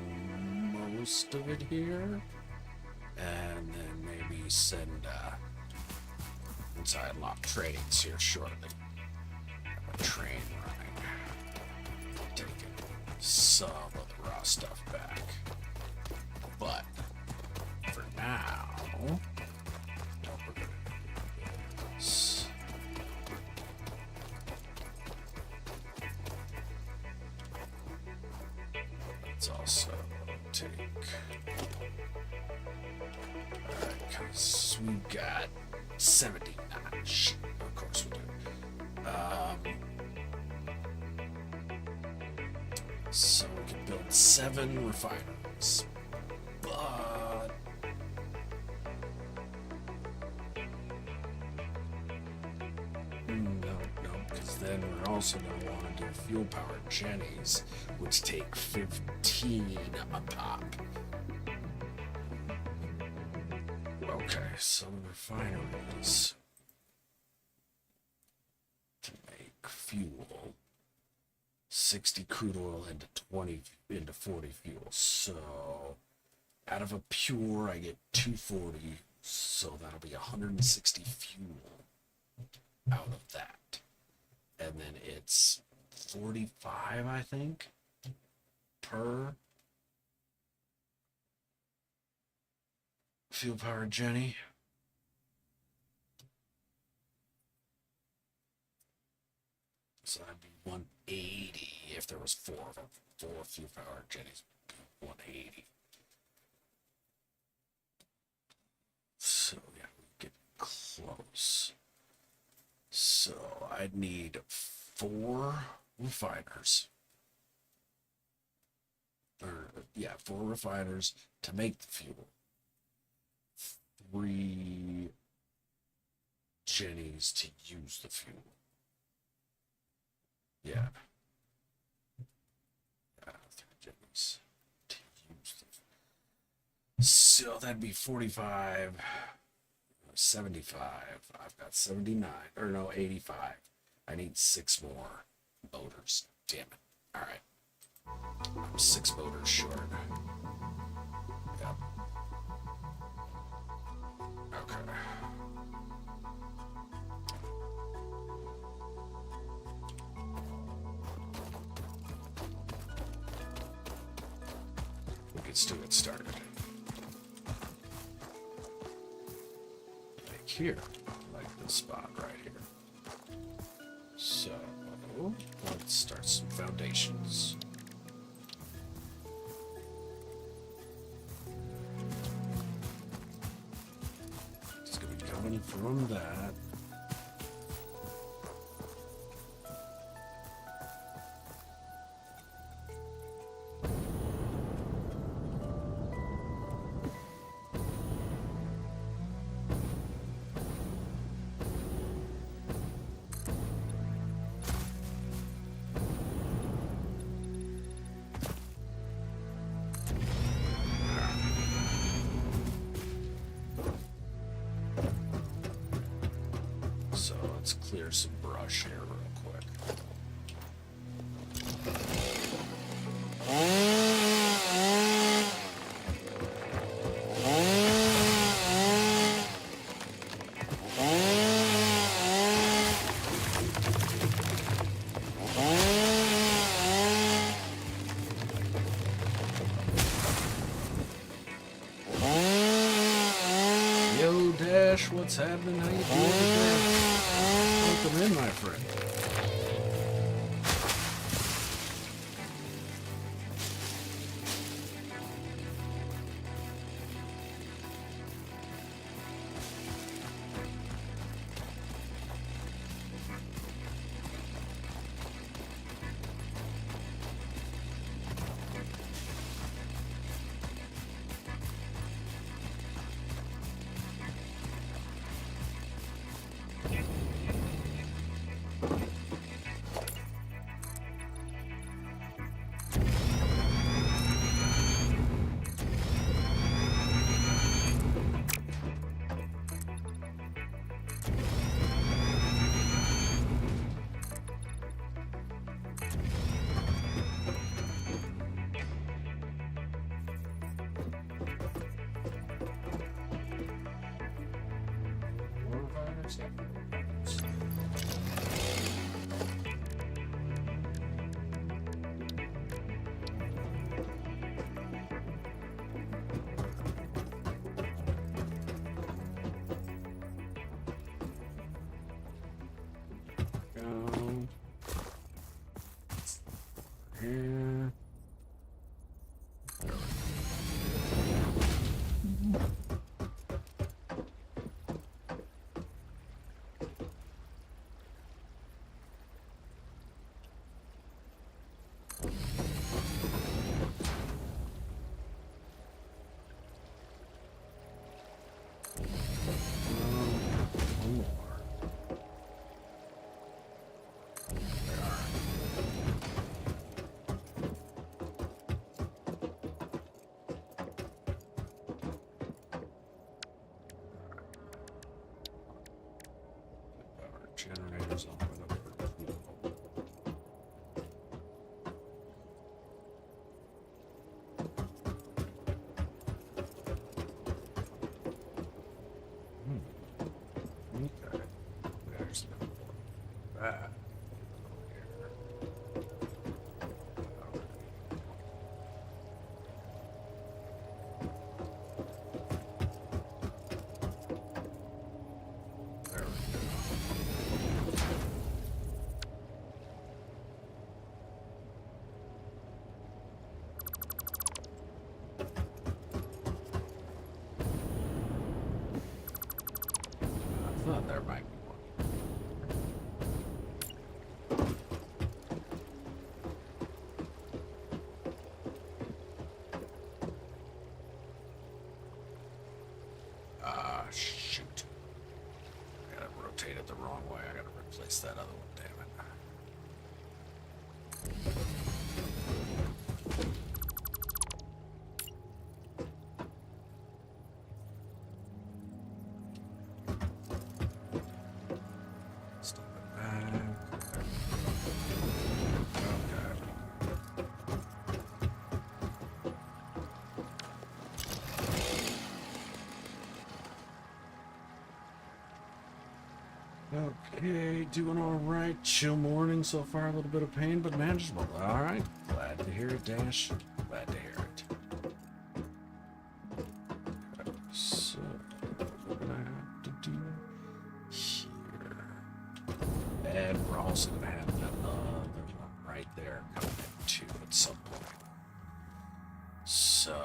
most of it here. And then maybe send, once I unlock trades here shortly. Have a train running. Taking some of the raw stuff back. But for now, what we're gonna do is let's also take because we've got 79. Shit, of course we do. So we can build 7 refineries. But no, because then we're also going to want to do fuel-powered jennies, which take 15 a pop. Okay, so refineries to make fuel. 60 crude oil into 40 fuel. So out of a pure I get 240, so that'll be 160 fuel out of that. And then it's 45, I think, per fuel powered Jenny. So that'd be 180 if there was 4 of them. 4 fuel powered Jennies, 180. close. So I need 4 refiners. Or, yeah, 4 refiners to make the fuel. 3 jennies to use the fuel. Yeah. 3 jennies to use the fuel. So that'd be 45, 75. I've got 79, or no, 85. I need 6 more motors. Damn it. All right. I'm 6 motors short. Yep. Okay. Let's do it started. Like here. Like this spot right here. So, let's start some foundations. It's going to be coming from that. So let's clear some brush here real quick. Yo, Dash, what's happening? How you doing today? Welcome in, my friend. Here. One more. Power generators on with a Okay. There's no more. That. There we go. I wrong way. I gotta replace that other one, damn it. Step it back. Okay, doing all right. Chill morning so far. A little bit of pain, but manageable. All right. Glad to hear it, Dash. Glad to hear it. So, what do I have to do here? And we're also going to have another one right there coming in too at some point. So,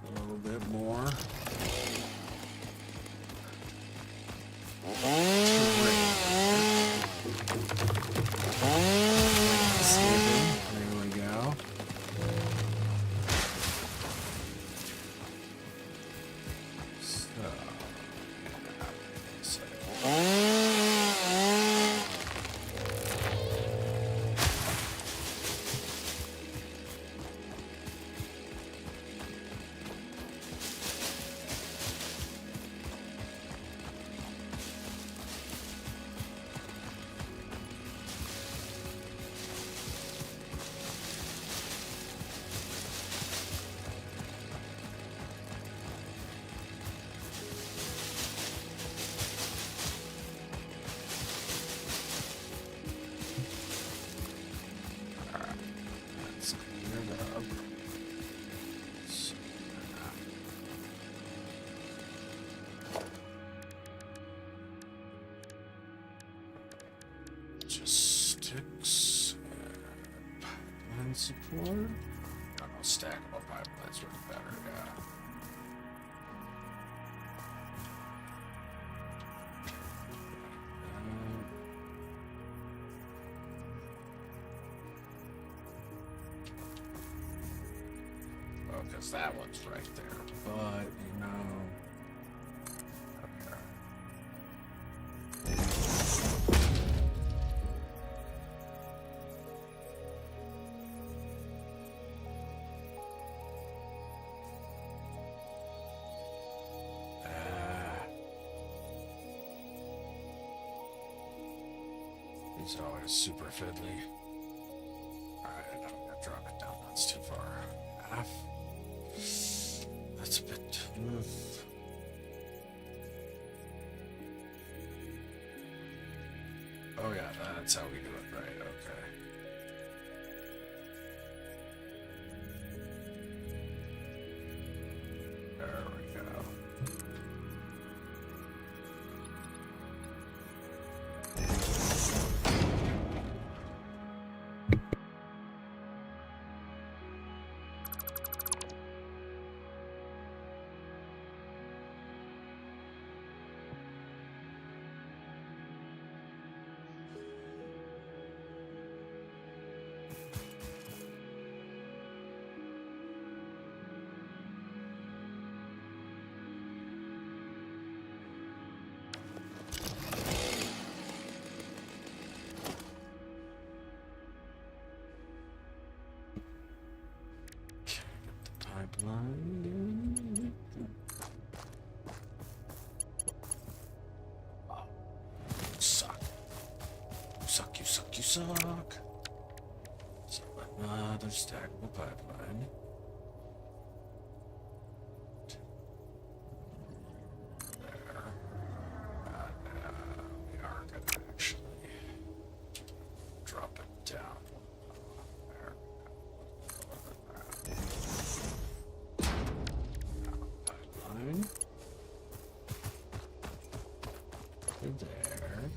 a little bit more. There we go. Just sticks and pipeline support. I don't know, stackable pipelines would be better, yeah. Well, because that one's right there, but you know. These are always super fiddly. Alright, I'm gonna drop it down. That's too far. Half. That's a bit. Oh, yeah, that's how we do it, right? Okay. There we go. Pipeline. Oh, you suck. You suck, you suck, you suck. So another stackable pipeline. There. We are going to actually drop it down. There. Pipeline. There. There.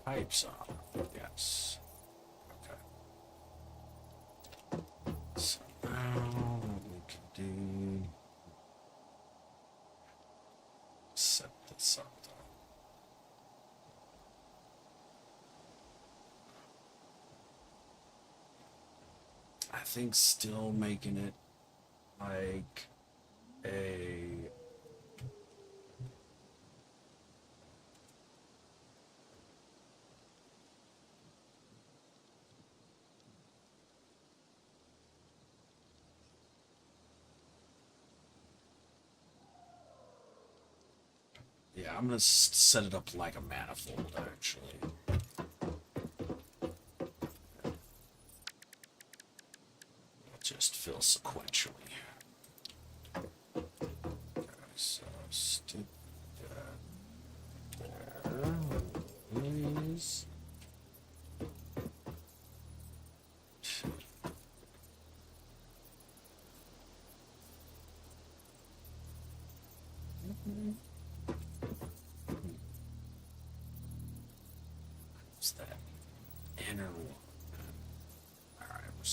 pipes on. Yes. Okay. So now what we can do, set this up though. I think still making it like a yeah, I'm gonna set it up like a manifold actually. It'll just fill sequentially. Okay, so stick that there, please. What's that inner one? Alright, we're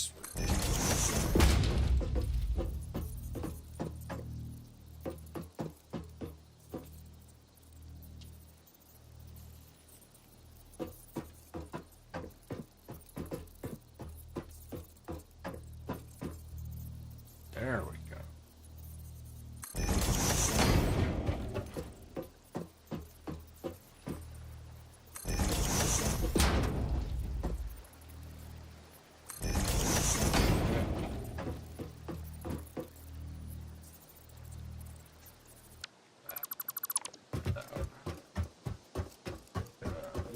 there we go.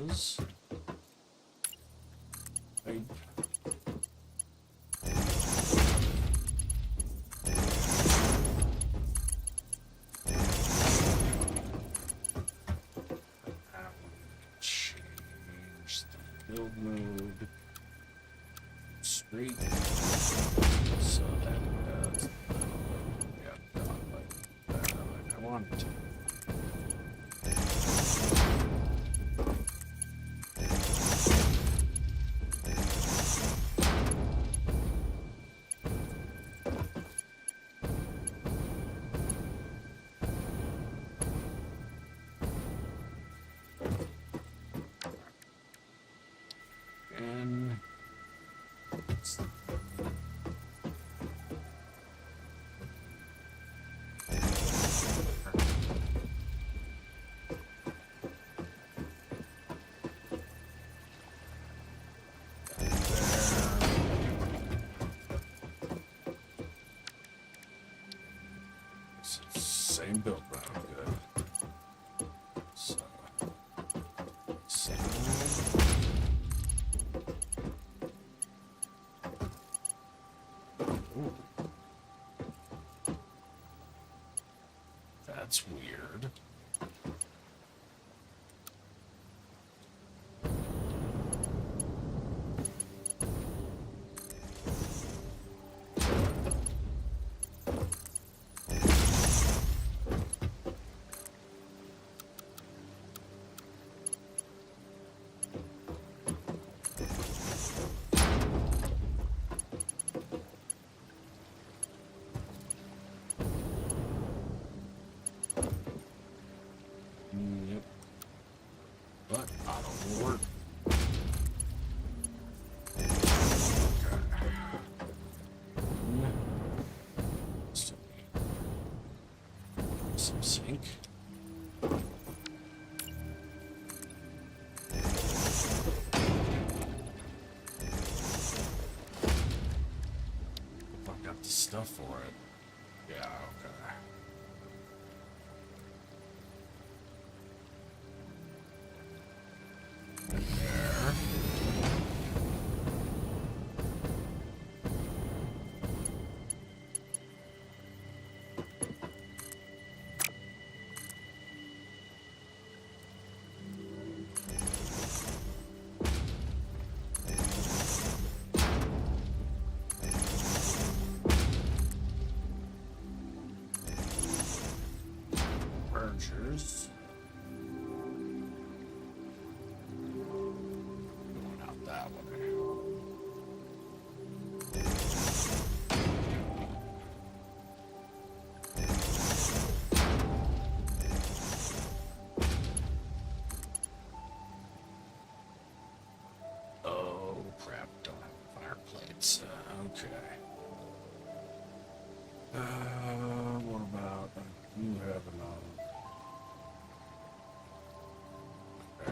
Goes. Right. Now we change the build mode straight so that it does like I want it to. And same build route, good. So, ooh. That's weird. Yep. But auto will work. Still need some sink. If I got the stuff for it. Yeah, okay. There. Archers.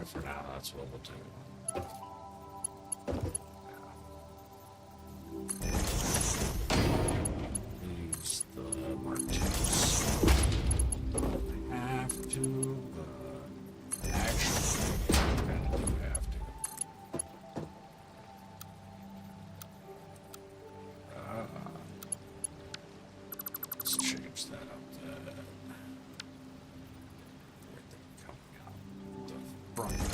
for now. That's what we'll do. Use the Mark IIs. I have to, but actually, I kind of do have to. Let's change that up there. Everything coming out the front there.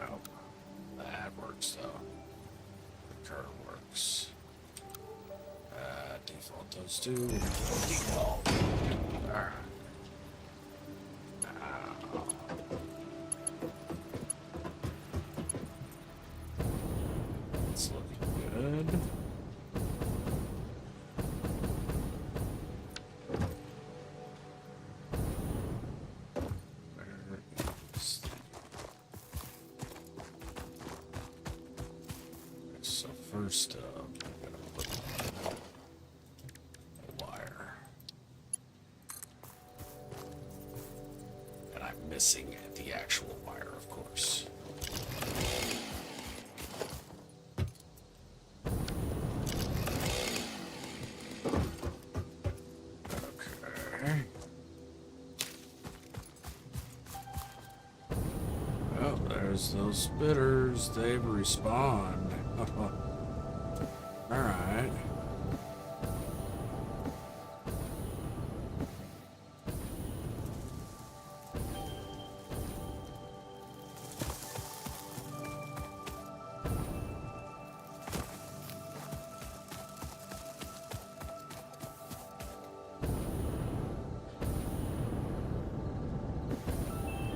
Out. That works though. The curve works. Default those two. Default. Alright. It's looking good. So first up, I'm gonna put a wire, and I'm missing the actual wire, of course. Okay. Oh, there's those spitters. They've respawned. Alright.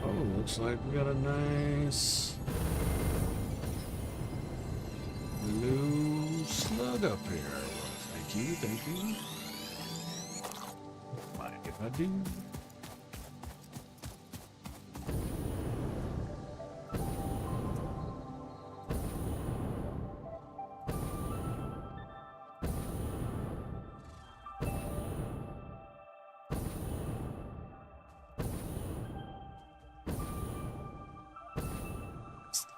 Oh, looks like we got a nice blue slug up here. Well, thank you. Mind if I do?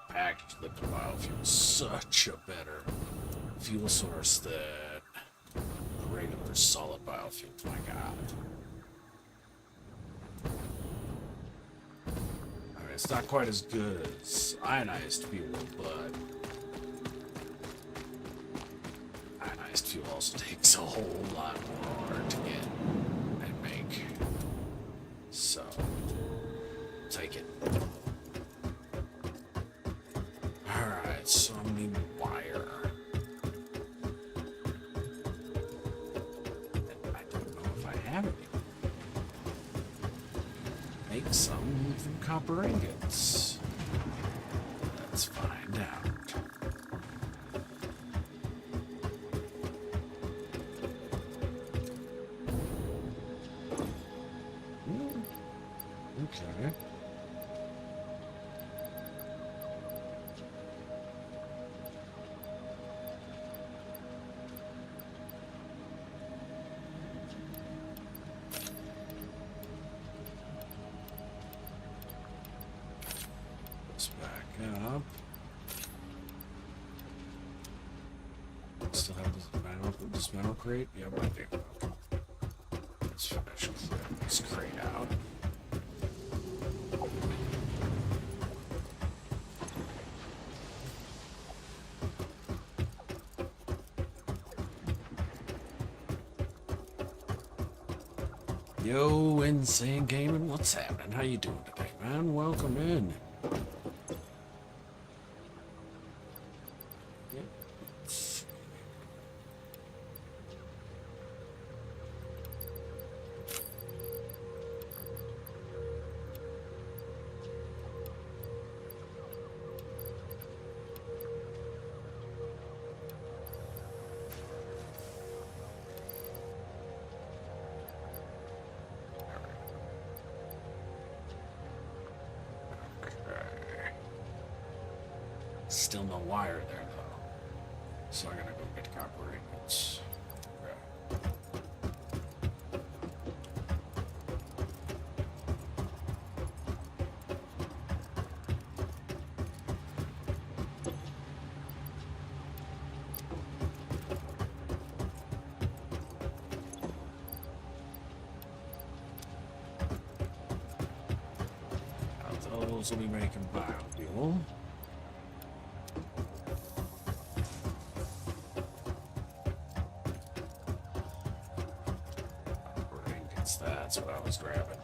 Packed liquid biofuel, such a better fuel source than regular solid biofuel. My God. I mean, it's not quite as good as ionized fuel, but ionized fuel also takes a whole lot more to get and make. So, take it. Alright, so I'm gonna need wire. And I don't know if I have any. Make some from copper ingots. Let's find out. Okay. Let's back up. Still have this metal crate? Yeah, I do. Let's finish clearing this crate out. Yo, Insane Gaming, what's happening? How you doing today, man? Welcome in. Still no wire there, though. So I gotta go get copper ingots. Those will be making biofuel. Blankets, that's what I was grabbing.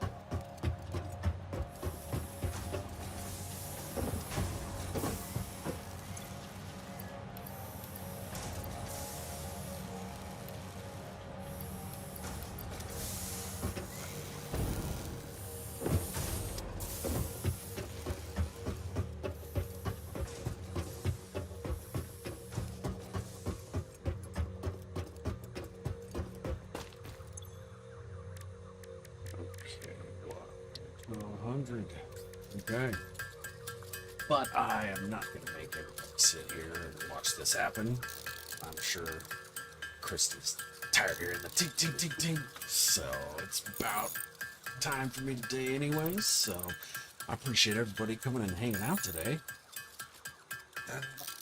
Okay, 1200. Okay. But I am not going to make everybody sit here and watch this happen. I'm sure Krista's tired of hearing the ting, ting, ting, ting. So it's about time for me today anyways. So I appreciate everybody coming and hanging out today.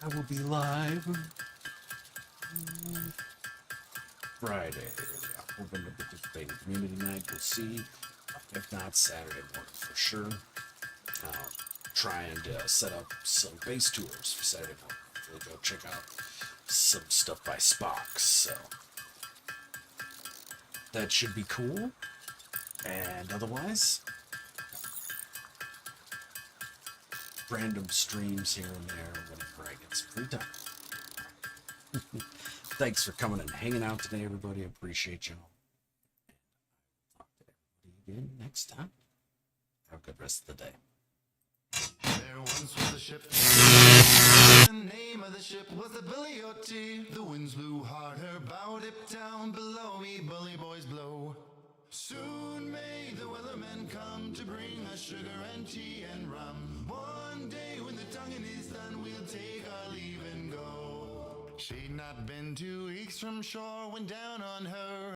I will be live Friday. Open to participate in community night. We'll see. If not, Saturday morning for sure. Trying to set up some base tours for Saturday morning. We'll go check out some stuff by Spock. So that should be cool. And otherwise, random streams here and there whenever I get some free time. Thanks for coming and hanging out today, everybody. I appreciate y'all. Talk to everybody again next time. Have a good rest of the day. There once was a ship. The name of the ship was the Billy O.T. The winds blew hard, her bow dipped down below me, bully boys blow. Soon may the weathermen come to bring us sugar and tea and rum. One day when the tonguing is done, we'll take our leave and go. She'd not been 2 weeks from shore when down on her